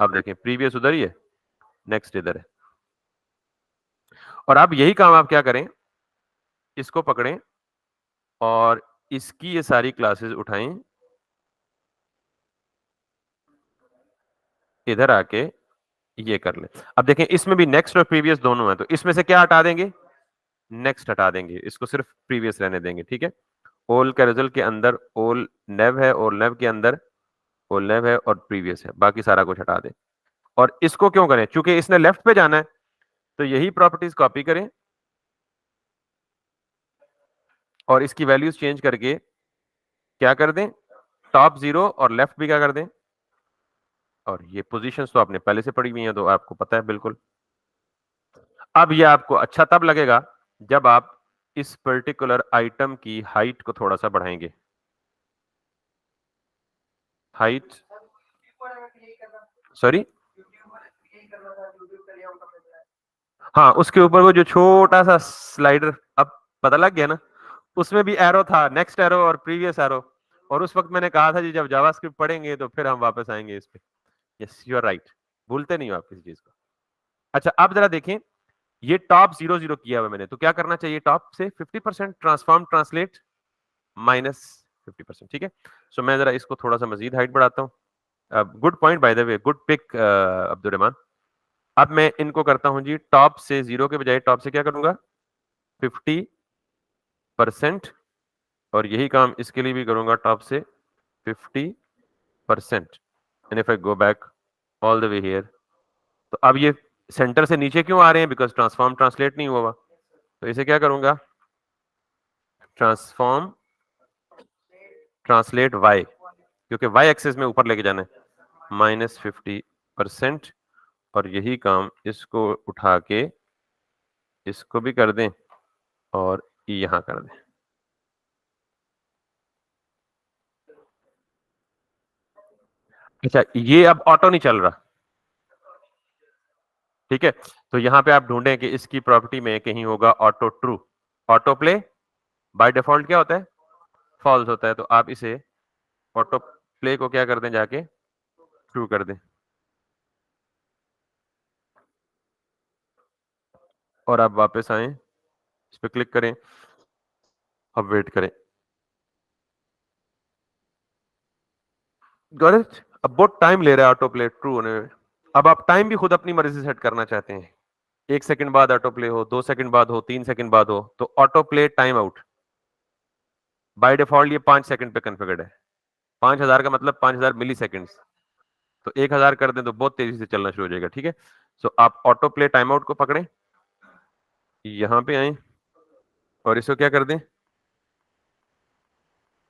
अब देखें प्रीवियस उधर ही है, नेक्स्ट इधर है। और अब यही काम आप क्या करें, इसको पकड़ें और इसकी ये सारी क्लासेस उठाएं, इधर आके ये कर लें। अब देखें इसमें भी नेक्स्ट और प्रीवियस दोनों है, तो इसमें से क्या हटा देंगे, नेक्स्ट हटा देंगे, इसको सिर्फ प्रीवियस रहने देंगे, ठीक है? ओल का रिजल्ट के अंदर ओल नेव है, ओल नेव के अंदर ओल नेव है और प्रीवियस है, बाकी सारा कुछ हटा दें। और इसको क्यों करें, चूंकि इसने लेफ्ट पे जाना है, तो यही प्रॉपर्टीज कॉपी करें और इसकी वैल्यूज चेंज करके क्या कर दें, टॉप 0 और लेफ्ट भी क्या कर दें। और ये पोजीशंस तो आपने पहले से पढ़ी हुई हैं, तो आपको पता है बिल्कुल। अब ये आपको अच्छा तब लगेगा जब आप इस पर्टिकुलर आइटम की हाइट को थोड़ा सा बढ़ाएंगे। हाइट, सॉरी, हाँ उसके ऊपर वो जो छोटा सा स्लाइडर, अब पता लग गया ना, उसमें भी एरो था, नेक्स्ट एरो और प्रीवियस एरो। और उस वक्त मैंने कहा था जी जब जावास्क्रिप्ट पढ़ेंगे तो फिर हम वापस आएंगे इस पे। यस यू आर राइट, भूलते नहीं हो आप किसी चीज को। अच्छा अब जरा देखें, ये टॉप 0 0 किया हुआ मैंने, तो क्या करना चाहिए, टॉप से 50% ट्रांसफॉर्म ट्रांसलेट माइनस 50%, ठीक है? सो मैं जरा इसको थोड़ा सा मजीद हाइट बढ़ाता हूँ। Good point by the way, good pick Abdul Rahman. अब मैं इनको करता हूं जी, टॉप से 0 के बजाय टॉप से क्या करूंगा, 50%। और यही काम इसके लिए भी करूंगा, टॉप से 50%। And if I go back all the way here, तो अब ये सेंटर से नीचे क्यों आ रहे हैं, बिकॉज ट्रांसफॉर्म ट्रांसलेट नहीं हुआ। तो इसे क्या करूंगा, ट्रांसफॉर्म ट्रांसलेट वाई, क्योंकि वाई एक्सेस में ऊपर लेके जाना है, -50%। और यही काम इसको उठा के इसको भी कर दें और यहां कर दें। अच्छा ये अब ऑटो नहीं चल रहा, ठीक है? तो यहां पे आप ढूंढें कि इसकी प्रॉपर्टी में कहीं होगा auto true. Auto play by default क्या होता है, फॉल्स होता है। तो आप इसे ऑटो प्ले को क्या कर दें, जाके ट्रू कर दें। और आप वापस आए, इस पर क्लिक करें, अब वेट करें। Got it? अब बहुत टाइम ले रहा है ऑटो प्ले ट्रू होने में। अब आप टाइम भी खुद अपनी मर्जी से सेट करना चाहते हैं, 1 सेकंड बाद ऑटो प्ले हो, 2 सेकंड बाद हो, 3 सेकंड बाद हो, तो auto play time out by default ये 5 सेकंड पे कन्फिगर्ड है। 5000 का मतलब 5000 मिली सेकेंड्स। तो 1000 कर दें तो बहुत तेजी से चलना शुरू हो जाएगा, ठीक है? सो आप ऑटो प्ले टाइम आउट को पकड़ें, यहां पे आए और इसको क्या कर दें,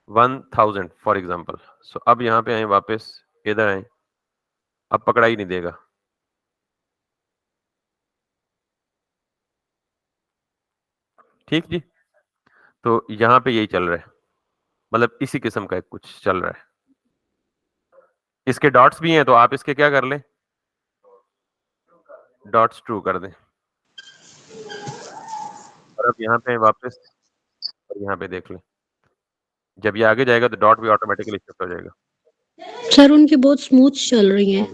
1000 फॉर एग्जाम्पल। सो अब यहां पे आए, वापस इधर आए, अब पकड़ा ही नहीं देगा। ठीक जी। तो यहाँ पे यही चल रहा है, मतलब इसी किस्म का कुछ चल रहा है। इसके डॉट्स भी हैं, तो आप इसके क्या कर लें, डॉट्स ट्रू कर दें। और अब यहाँ पे वापस, और यहाँ पे देख लें, जब ये आगे जाएगा तो डॉट भी ऑटोमेटिकली शिफ्ट हो जाएगा। सर उनकी बहुत स्मूथ चल रही हैं।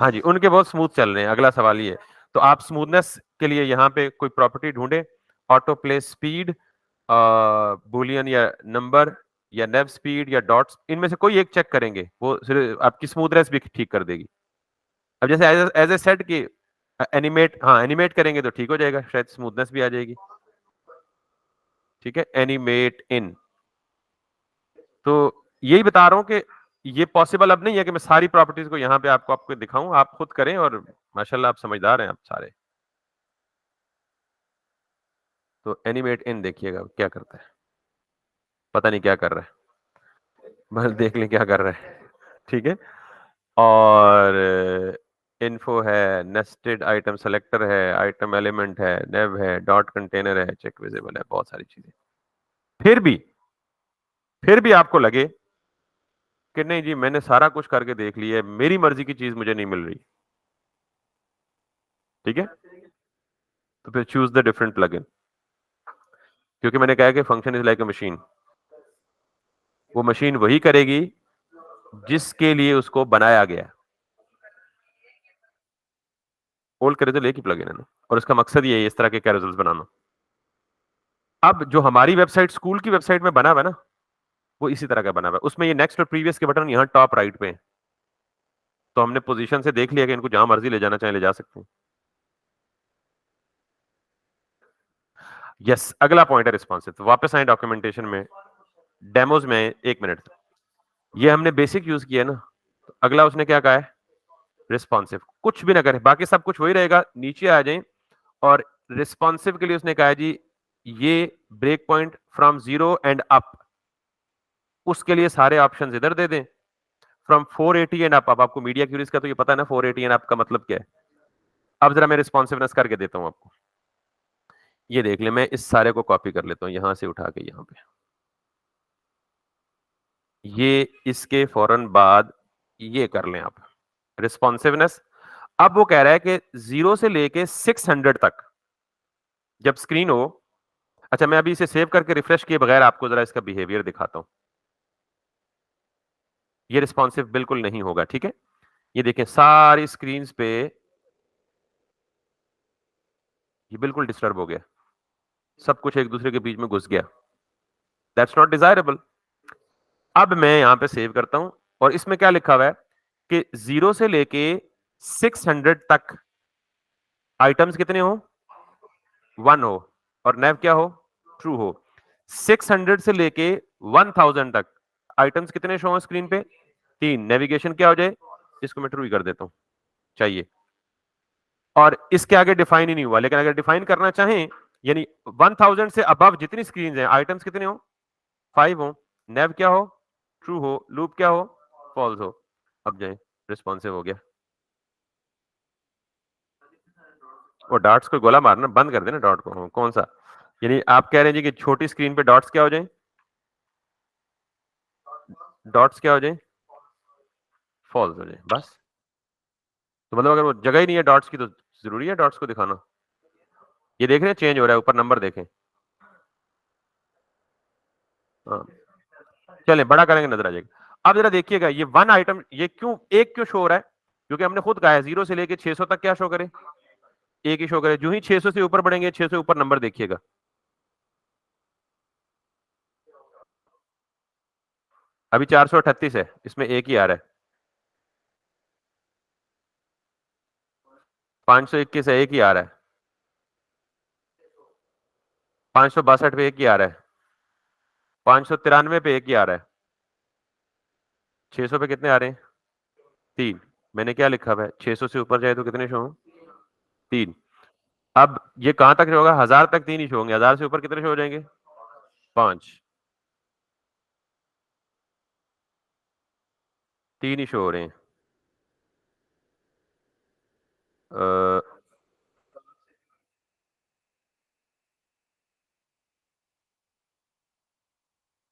हाँ जी, उनके बहुत स्मूथ चल रहे हैं। अगला सवाल ये है, तो आप स्मूथनेस के लिए यहाँ पे कोई प्रॉपर्टी ढूंढे, ऑटो प्ले स्पीड, बुलियन या नंबर, या नेव स्पीड, या डॉट्स, इनमें से कोई एक चेक करेंगे, वो सिर्फ आपकी स्मूथनेस भी ठीक कर देगी। अब जैसे एज ए सेट की एनिमेट, हाँ एनिमेट करेंगे तो ठीक हो जाएगा, शायद स्मूथनेस भी आ जाएगी। ठीक है, एनिमेट इन। तो यही बता रहा हूं कि ये पॉसिबल अब नहीं है कि मैं सारी प्रॉपर्टीज को यहाँ पे आपको दिखाऊं, आप खुद करें, और माशाल्लाह आप समझदार हैं आप सारे। तो एनिमेट इन देखिएगा क्या करता है, पता नहीं क्या कर रहा है, बस देख लें क्या कर रहा है। ठीक है, और इन्फो है, नेस्टेड आइटम सेलेक्टर है, आइटम एलिमेंट है, नेव है, डॉट कंटेनर है, चेक विजिबल है, बहुत सारी चीजें। फिर भी आपको लगे कि नहीं जी मैंने सारा कुछ करके देख लिया है, मेरी मर्जी की चीज मुझे नहीं मिल रही, ठीक है, तो फिर चूज द डिफरेंट प्लगइन। क्योंकि मैंने कहा कि function is like a machine, वो मशीन वही करेगी जिसके लिए उसको बनाया गया। ओल्ड करे तो लेके प्लगइन है ना, और उसका मकसद ये है इस तरह के कैरोजल्स बनाना। अब जो हमारी वेबसाइट स्कूल की वेबसाइट में बना हुआ है ना, वो इसी तरह का बना हुआ है। उसमें ये नेक्स्ट और प्रीवियस के बटन यहाँ टॉप राइट पे हैं, तो हमने पोजीशन से देख लिया कि इनको जहां मर्जी ले जाना चाहे ले जा सकते हैं। यस, अगला पॉइंट है रिस्पॉन्सिव। तो वापस आए डॉक्यूमेंटेशन में, डेमोज में, 1 मिनट, ये हमने बेसिक यूज किया ना, तो अगला उसने क्या कहा है, रिस्पॉन्सिव। कुछ भी ना करें, बाकी सब कुछ वही रहेगा, नीचे आ जाए, और रिस्पॉन्सिव के लिए उसने कहा है जी ये break point from 0 and up, उसके लिए सारे ऑप्शन इधर दे दें, फ्रॉम 480 एंड अप। अब आपको मीडिया क्यूरीज का तो ये पता है ना, 480 एंड अप का मतलब क्या है। अब जरा मैं रिस्पॉन्सिवनेस करके देता हूं आपको, ये देख ले, मैं इस सारे को कॉपी कर लेता हूं यहां से उठा के यहाँ पे, ये इसके फौरन बाद ये कर लें आप, रिस्पॉन्सिवनेस। अब वो कह रहा है कि 0 से लेके 600 तक जब स्क्रीन हो, अच्छा मैं अभी इसे सेव करके रिफ्रेश किए बगैर आपको जरा इसका बिहेवियर दिखाता हूं। ये रिस्पॉन्सिव बिल्कुल नहीं होगा, ठीक है। ये देखें सारी स्क्रीन पे ये बिल्कुल डिस्टर्ब हो गया, सब कुछ एक दूसरे के बीच में घुस गया, दैट्स नॉट डिजायरेबल। अब मैं यहां पे सेव करता हूं, और इसमें क्या लिखा हुआ है कि 0 से लेके 600 तक आइटम्स कितने हो, 1 हो, और नेव क्या हो, ट्रू हो। 600 से लेके 1000 तक आइटम्स कितने शो हो स्क्रीन पे, 3, नेविगेशन क्या हो जाए, इसको मैं ट्रू ही कर देता हूं, चाहिए। और इसके आगे डिफाइन ही नहीं हुआ, लेकिन अगर डिफाइन करना चाहें, यानी 1000 से अबव जितनी स्क्रीन है, आइटम्स कितने हो, 5 हो, नेव क्या हो, ट्रू हो, लूप क्या हो, फॉल्स हो। अब जाए, रिस्पॉन्सिव हो गया। वो डॉट्स को गोला मारना बंद कर देना, डॉट को, कौन सा, यानी आप कह रहे हैं जी कि छोटी स्क्रीन पे डॉट्स क्या हो जाए, डॉट्स क्या हो जाए, फॉल्स हो जाए, बस। तो मतलब अगर वो जगह ही नहीं है डॉट्स की, तो जरूरी है डॉट्स को दिखाना। ये देख रहे हैं चेंज हो रहा है, ऊपर नंबर देखें, हाँ चलें बड़ा करेंगे नजर आ जाएगा। अब जरा देखिएगा ये 1 आइटम ये क्यों एक क्यों शो हो रहा है, क्योंकि हमने खुद कहा है 0 से लेके 600 तक क्या शो करे, एक ही शो करे। जो ही 600 से ऊपर बढ़ेंगे, 600 से ऊपर नंबर देखिएगा, अभी 438 है, इसमें एक ही आ रहा है, 521 है, एक ही आ रहा है, 562 पे एक ही आ रहा है, 593 पे एक ही आ रहा है, 600 पे कितने आ रहे हैं, 3। मैंने क्या लिखा हुआ है, 600 से ऊपर जाए तो कितने शो हों, 3। अब ये कहां तक होगा, 1000 तक 3 ही शो होंगे, 1000 से ऊपर कितने शो हो जाएंगे, 5, 3 ही शो हो रहे हैं।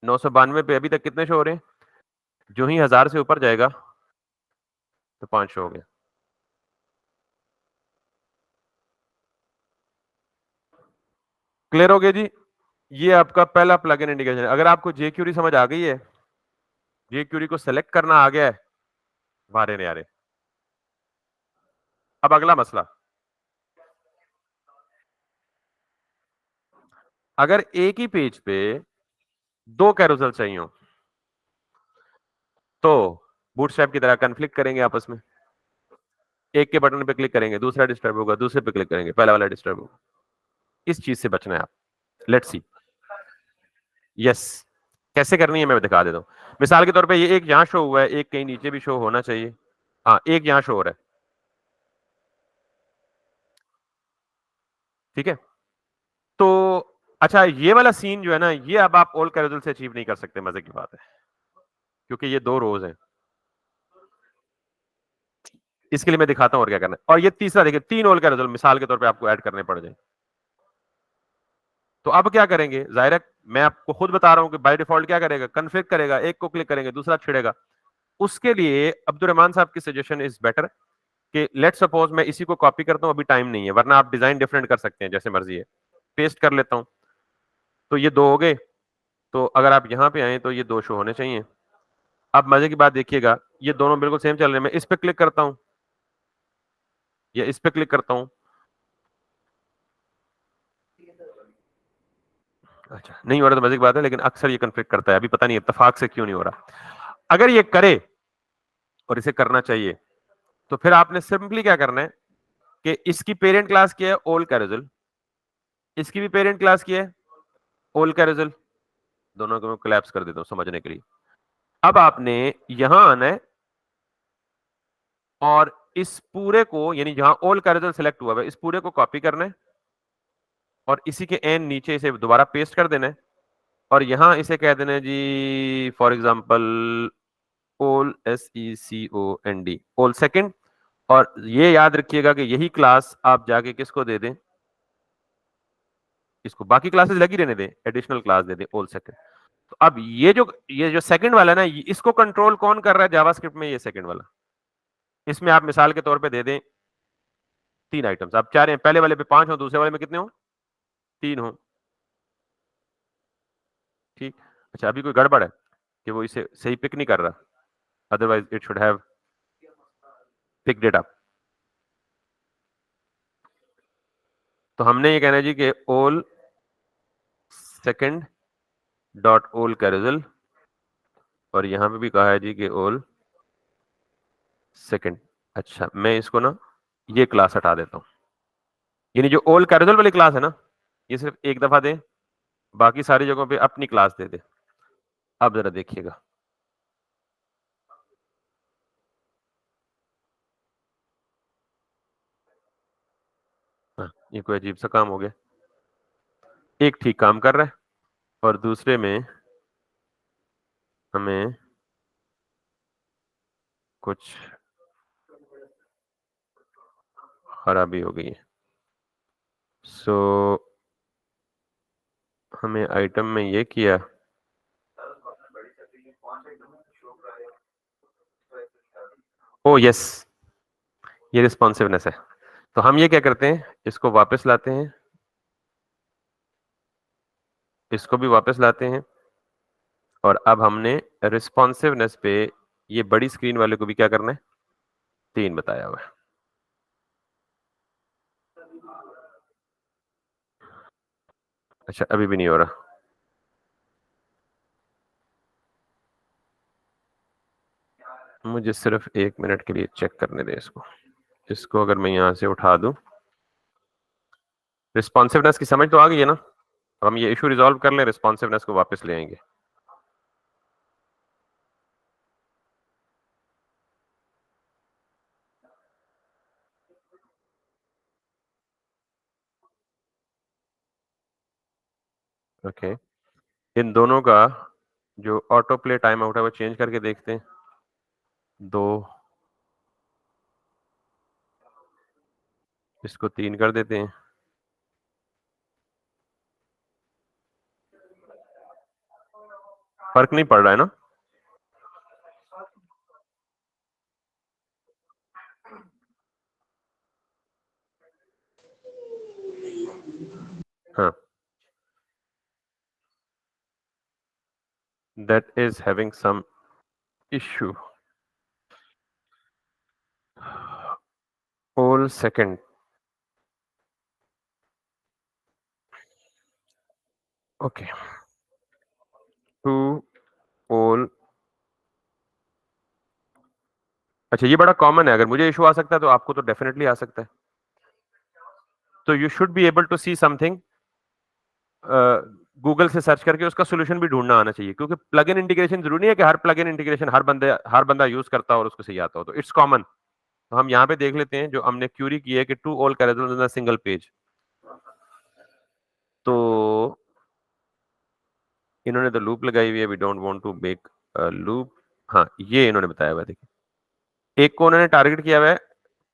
992 पे अभी तक कितने शो हो रहे हैं? जो ही 1000 से ऊपर जाएगा तो 5 शो हो गया। क्लियर हो गया जी? ये आपका पहला प्लगइन इंडिकेशन। अगर आपको जेक्यूरी समझ आ गई है, जेक्यूरी को सेलेक्ट करना आ गया है, वारे ने यारे। अब अगला मसला, अगर एक ही पेज पे 2 कैरोसेल चाहिए हो तो बूटस्ट्रैप की तरह कन्फ्लिक्ट करेंगे आपस में। एक के बटन पे क्लिक करेंगे, दूसरा डिस्टर्ब होगा, दूसरे पे क्लिक करेंगे, पहला वाला डिस्टर्ब होगा। इस चीज से बचना है आप। Let's see. यस, कैसे करनी है मैं दिखा देता हूं। मिसाल के तौर पे ये एक यहां शो हुआ है, एक कहीं नीचे भी शो होना चाहिए। हाँ, एक यहां शो हो रहा है, ठीक है। तो अच्छा, ये वाला सीन जो है ना, ये अब आप ऑल कैरोसेल से अचीव नहीं कर सकते, मजे की बात है, क्योंकि ये 2 रोज हैं। इसके लिए मैं दिखाता हूं और क्या करना है। और ये तीसरा देखिए, 3 ऑल कैरोसेल मिसाल के तौर पे आपको ऐड करने पड़ जाए। तो अब क्या करेंगे? जाहिर है, मैं आपको खुद बता रहा हूं कि बाय डिफॉल्ट क्या करेगा, कन्फिग करेगा, एक को क्लिक करेंगे, दूसरा छिड़ेगा। उसके लिए अब्दुर्रहमान साहब की सजेशन इज बेटर कि लेट सपोज मैं इसी को कॉपी करता हूं, अभी टाइम नहीं है, वरना आप डिजाइन डिफरेंट कर सकते हैं जैसे मर्जी है। पेस्ट कर लेता हूं, तो ये 2 हो गए। तो अगर आप यहां पे आए तो ये 2 शो होने चाहिए। अब मजे की बात देखिएगा, ये दोनों बिल्कुल सेम चल रहे हैं। मैं इस पे क्लिक करता हूं या इस पे क्लिक करता हूं, अच्छा नहीं हो रहा तो मजे की बात है, लेकिन अक्सर ये कन्फ्लिक्ट करता है। अभी पता नहीं इत्तेफाक से क्यों नहीं हो रहा। अगर ये करे, और इसे करना चाहिए, तो फिर आपने सिंपली क्या करना है कि इसकी पेरेंट क्लास क्या है, ऑल कैरोसेल। इसकी भी पेरेंट क्लास क्या है, ऑल कैरोसेल। दोनों को मैं कोलैप्स कर देता हूं समझने के लिए। अब आपने यहां आना है और इस पूरे को, यानी जहां ऑल कैरोसेल सिलेक्ट हुआ है, इस पूरे को कॉपी करना है और इसी के एन नीचे इसे दोबारा पेस्ट कर देना है। और यहां इसे कह देना है जी, for example owl, SECOND, owl second. और ये याद रखिएगा कि यही क्लास आप जाके किसको दे दें, इसको बाकी क्लासेस लगी रहने दें, एडिशनल क्लास दे दें ऑल सेकंड। तो अब ये जो सेकंड वाला ना, इसको कंट्रोल कौन कर रहा है जावास्क्रिप्ट में? ये सेकंड वाला। इसमें आप मिसाल के तौर पे दे दें 3 आइटम्स। आप चाह रहे हैं पहले वाले पे 5 हो, दूसरे वाले में कितने हो? 3 हो, ठीक। अच्छा, अभी कोई गड़बड़ है कि वो इसे सही पिक नहीं कर रहा, otherwise it should have picked it up. तो हमने ये कहना है जी कि all second dot all carousel, और यहां पे भी कहा है जी कि ऑल सेकंड। अच्छा, मैं इसको ना ये क्लास हटा देता हूं, यानी जो ऑल कैरोसेल वाली क्लास है ना, ये सिर्फ एक दफा दे, बाकी सारी जगहों पे अपनी क्लास दे दे। अब जरा देखिएगा, हाँ, ये कोई अजीब सा काम हो गया। एक ठीक काम कर रहा है और दूसरे में हमें कुछ खराबी हो गई है। सो हमें आइटम में ये किया, ओ यस, ये रिस्पॉन्सिवनेस है। तो हम ये क्या करते हैं, इसको वापस लाते हैं, इसको भी वापस लाते हैं, और अब हमने रिस्पॉन्सिवनेस पे ये बड़ी स्क्रीन वाले को भी क्या करना है, 3 बताया हुआ है। अच्छा, अभी भी नहीं हो रहा। मुझे सिर्फ 1 मिनट के लिए चेक करने दें इसको। इसको अगर मैं यहां से उठा दूं, रिस्पॉन्सिवनेस की समझ तो आ गई है ना? अब हम ये इशू रिजॉल्व कर लें, रिस्पॉन्सिवनेस को वापस ले आएंगे। ओके, इन दोनों का जो ऑटो प्ले टाइम आउट है वो चेंज करके देखते हैं। 2, इसको 3 कर देते हैं। फर्क नहीं पड़ रहा है ना? हाँ, that is having some issue. Whole second. Okay. 2 whole. अच्छा, ये बड़ा कॉमन है, अगर मुझे इशू आ सकता है तो आपको तो डेफिनेटली आ सकता है। तो you should be able to see something, Google से सर्च करके उसका सॉल्यूशन भी ढूंढना आना चाहिए, क्योंकि प्लग इन इंटीग्रेशन जरूरी नहीं है कि हर प्लग इन इंटीग्रेशन हर बंदा यूज करता हो और उसको सही आता हो, तो इट्स कॉमन। तो हम यहाँ पे देख लेते हैं जो हमने क्यूरी की है कि 2 owl carousels in a single page. तो इन्होंने तो लूप लगाई हुई है, we don't want to make a loop. हाँ, ये इन्होंने बताया हुआ है, देखिए एक को उन्होंने टारगेट किया हुआ है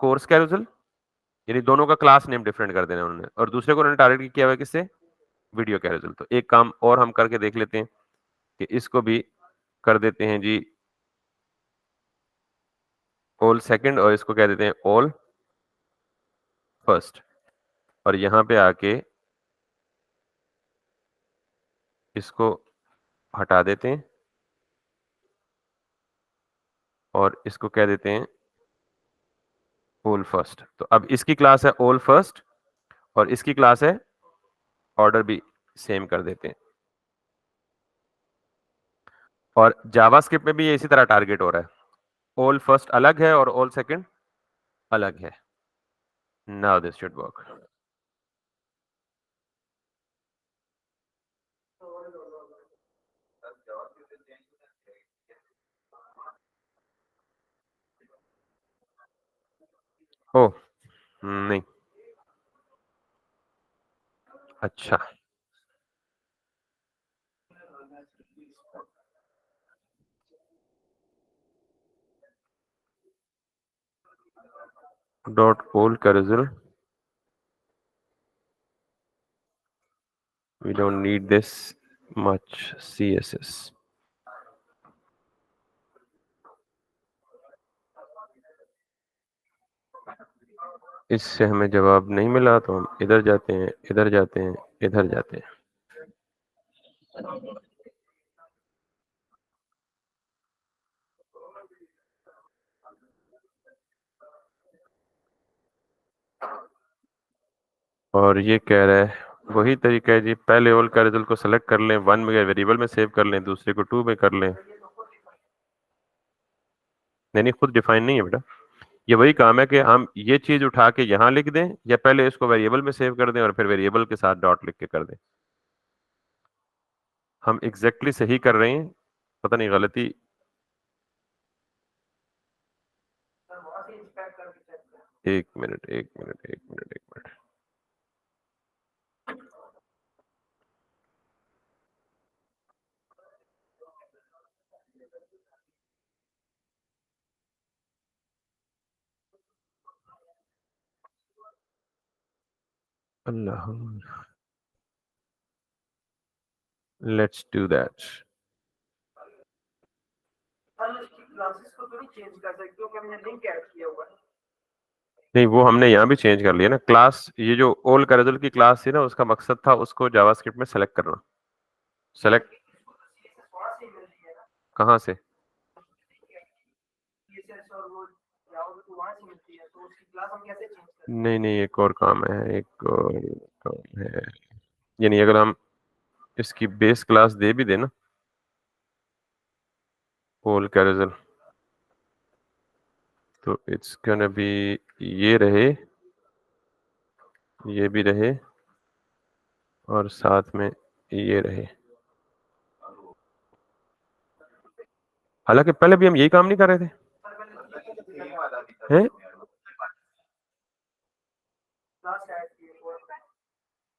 कोर्स कैरोसल, यानी दोनों का क्लास नेम डिफरेंट कर देना उन्होंने, और दूसरे को उन्होंने टारगेट किया हुआ है किससे, वीडियो कैरोसल। तो एक काम और हम करके देख लेते हैं कि इसको भी कर देते हैं जी ऑल सेकंड, और इसको कह देते हैं ऑल फर्स्ट, और यहां पे आके इसको हटा देते हैं और इसको कह देते हैं ऑल फर्स्ट। तो अब इसकी क्लास है ऑल फर्स्ट और इसकी क्लास है ऑर्डर, भी सेम कर देते हैं। और जावास्क्रिप्ट में भी ये इसी तरह टारगेट हो रहा है, ऑल फर्स्ट अलग है और ऑल सेकंड अलग है। Now this should work. ओ नहीं, अच्छा, dot owl carousel, we don't need this much css। इससे हमें जवाब नहीं मिला तो हम इधर जाते हैं, इधर जाते हैं, इधर जाते हैं। और ये कह रहा है वही तरीका है जी, पहले ऑल का रिजल्ट को सेलेक्ट कर लें, 1 में वेरिएबल में सेव कर लें, दूसरे को 2 में कर लें। नहीं, खुद डिफाइन नहीं है बेटा, ये वही काम है कि हम ये चीज उठा के यहाँ लिख दें या पहले इसको वेरिएबल में सेव कर दें और फिर वेरिएबल के साथ डॉट लिख के कर दें। हम एग्जैक्टली सही कर रहे हैं, पता नहीं गलती। एक मिनट, एक मिनट, एक मिनट, एक minute. Allah, let's do that. नहीं, वो हमने यहाँ भी चेंज कर लिया ना क्लास, ये जो ओल कैरेजल की क्लास थी ना, उसका मकसद था उसको जावास्क्रिप्ट में सेलेक्ट करना। सेलेक्ट कहाँ से? नहीं नहीं, एक और काम है, एक और काम है, यानी अगर हम इसकी बेस क्लास दे भी देना ओल कैरेजल, तो इट्स गोना बी ये रहे, ये भी रहे और साथ में ये रहे। हालांकि पहले भी हम यही काम नहीं कर रहे थे हैं?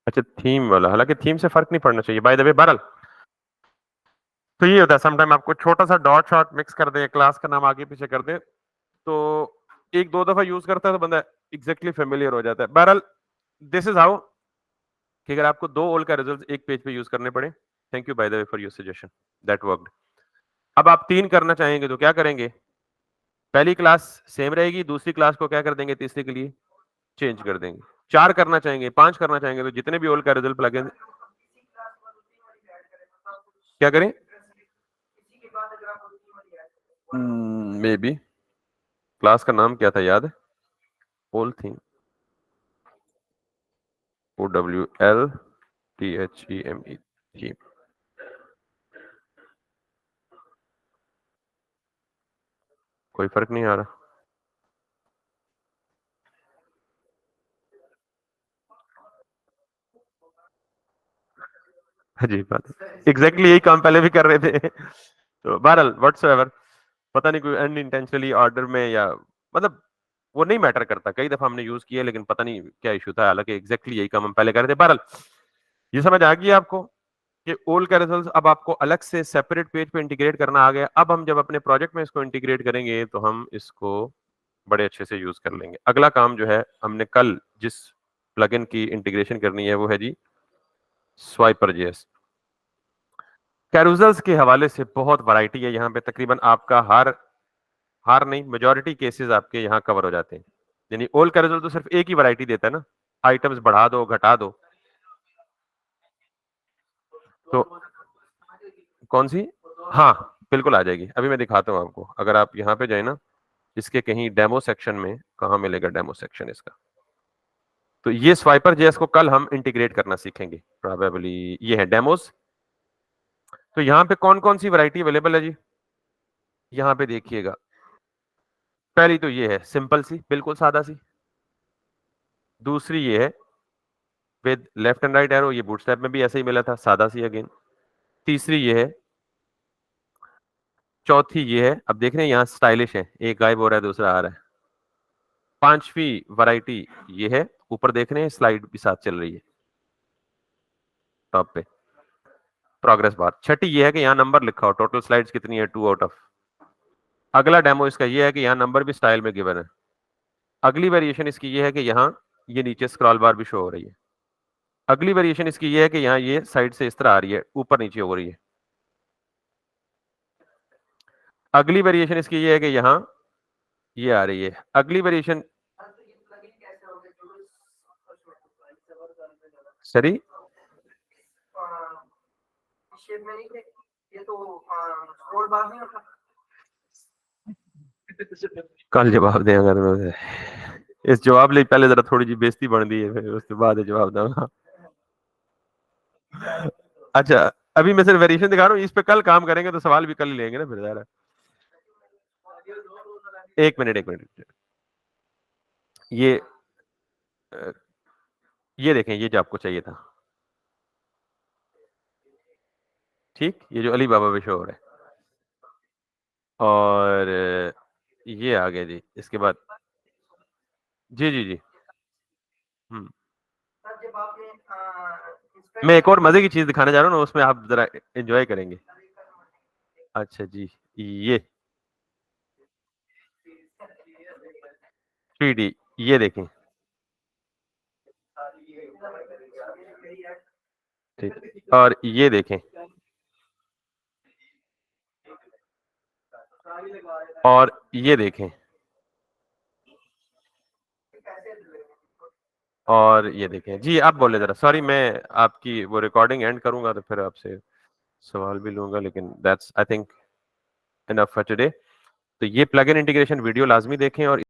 अच्छा, थीम वाला, हालांकि थीम से फर्क नहीं पड़ना चाहिए बाय द वे। बहरहाल, तो ये होता है समटाइम आपको छोटा सा डॉट शॉट मिक्स कर दे, क्लास का नाम आगे पीछे कर दे, तो एक दो दफा यूज करता है तो बंदा एग्जैक्टली फेमिलियर हो जाता है। बहरहाल, दिस इज हाउ कि अगर आपको 2 ओल का रिजल्ट एक पेज पे यूज करने पड़े thank you bye the way for your suggestion, that worked. अब आप 3 करना चाहेंगे तो क्या करेंगे? पहली क्लास सेम रहेगी, दूसरी क्लास को क्या कर देंगे, तीसरे के लिए चेंज कर देंगे। 4 करना चाहेंगे, 5 करना चाहेंगे तो जितने भी ओल का रिजल्ट प्लगइन क्या करें? May be. क्लास का नाम क्या था याद है? ओल थीम, OWLTHEME थीम। कोई फर्क नहीं आ रहा। अजीब बात है, एग्जैक्टली यही काम पहले भी कर रहे थे। तो बहरहाल व्हाटसोएवर, पता नहीं कोई अनइंटेंशनली ऑर्डर में या मतलब वो नहीं मैटर करता, कई दफा हमने यूज किया लेकिन पता नहीं क्या इशू था, हालांकि एग्जैक्टली यही काम हम पहले कर रहे थे। बहरहाल ये समझ आ गई आपको कि ओल का रिजल्ट अब आपको अलग से सेपरेट पेज पे इंटीग्रेट करना आ गया। अब हम जब अपने प्रोजेक्ट में इसको इंटीग्रेट करेंगे तो हम इसको बड़े अच्छे से यूज कर लेंगे। अगला काम जो है, हमने कल जिस प्लगइन की इंटीग्रेशन करनी है वो है जी स्वाइपर जेएस। कैरूजल्स के हवाले से बहुत वैरायटी है यहाँ पे, तकरीबन आपका हार नहीं मेजॉरिटी केसेस आपके यहाँ कवर हो जाते हैं। यानी ओल कैरूजल तो सिर्फ एक ही वैरायटी देता है ना, आइटम्स बढ़ा दो घटा दो। तो कौन सी? हाँ बिल्कुल आ जाएगी, अभी मैं दिखाता हूँ आपको। अगर आप यहाँ पे जाए ना, इसके कहीं डेमो सेक्शन में, कहाँ मिलेगा डेमो सेक्शन इसका? तो ये स्वाइपर जेएस को कल हम इंटीग्रेट करना सीखेंगे प्रोबेबली। ये है डेमोस। तो यहाँ पे कौन कौन सी वैरायटी अवेलेबल है जी, यहाँ पे देखिएगा। पहली तो ये है सिंपल सी, बिल्कुल सादा सी। दूसरी ये है with left and right arrow, ये बूटस्ट्रैप में भी ऐसे ही मिला था, सादा सी अगेन। तीसरी ये है। चौथी ये है, अब देख रहे हैं यहाँ स्टाइलिश है, एक गायब हो रहा है दूसरा आ रहा है। पांचवी वैरायटी ये है, ऊपर देख रहे हैं स्लाइड भी साथ चल रही है टॉप पे, प्रोग्रेस बार। छठी ये है कि यहाँ नंबर लिखा हो, टोटल स्लाइड्स कितनी है, 2 आउट ऑफ। अगला डेमो इसका ये है कि यहाँ नंबर भी स्टाइल में गिवन है। अगली वेरिएशन इसकी ये है कि यहाँ ये नीचे स्क्रॉल बार भी शो हो रही है। अगली वेरिएशन इसकी ये है कि यहाँ ये साइड से इस तरह आ रही है, ऊपर नीचे हो रही है। अगली वेरिएशन इसकी ये है कि यहाँ ये आ रही है। अगली वेरिएशन सरी कल जवाब दें अगर इस जवाब लिए पहले जरा थोड़ी जी बेइज्जती बन दी है, फिर उसके बाद जवाब दूंगा। अच्छा अभी मैं सिर्फ वेरिएशन दिखा रहा हूँ, इस पे कल काम करेंगे तो सवाल भी कल ही लेंगे ना फिर जरा। एक मिनट। ये देखें, ये जो आपको चाहिए था, ठीक, ये जो अली बाबा पे शो हो रहा है, और ये आ गया जी इसके बाद। जी। मैं एक और मजे की चीज दिखाने जा रहा हूँ ना, उसमें आप जरा एंजॉय करेंगे। अच्छा जी, ये 3D, ये देखें, ठीक, और ये देखें, और ये देखें, और ये देखें जी। आप बोले जरा, सॉरी मैं आपकी वो रिकॉर्डिंग एंड करूंगा तो फिर आपसे सवाल भी लूंगा, लेकिन that's I think enough for today. तो ये प्लगइन इंटीग्रेशन वीडियो लाजमी देखें और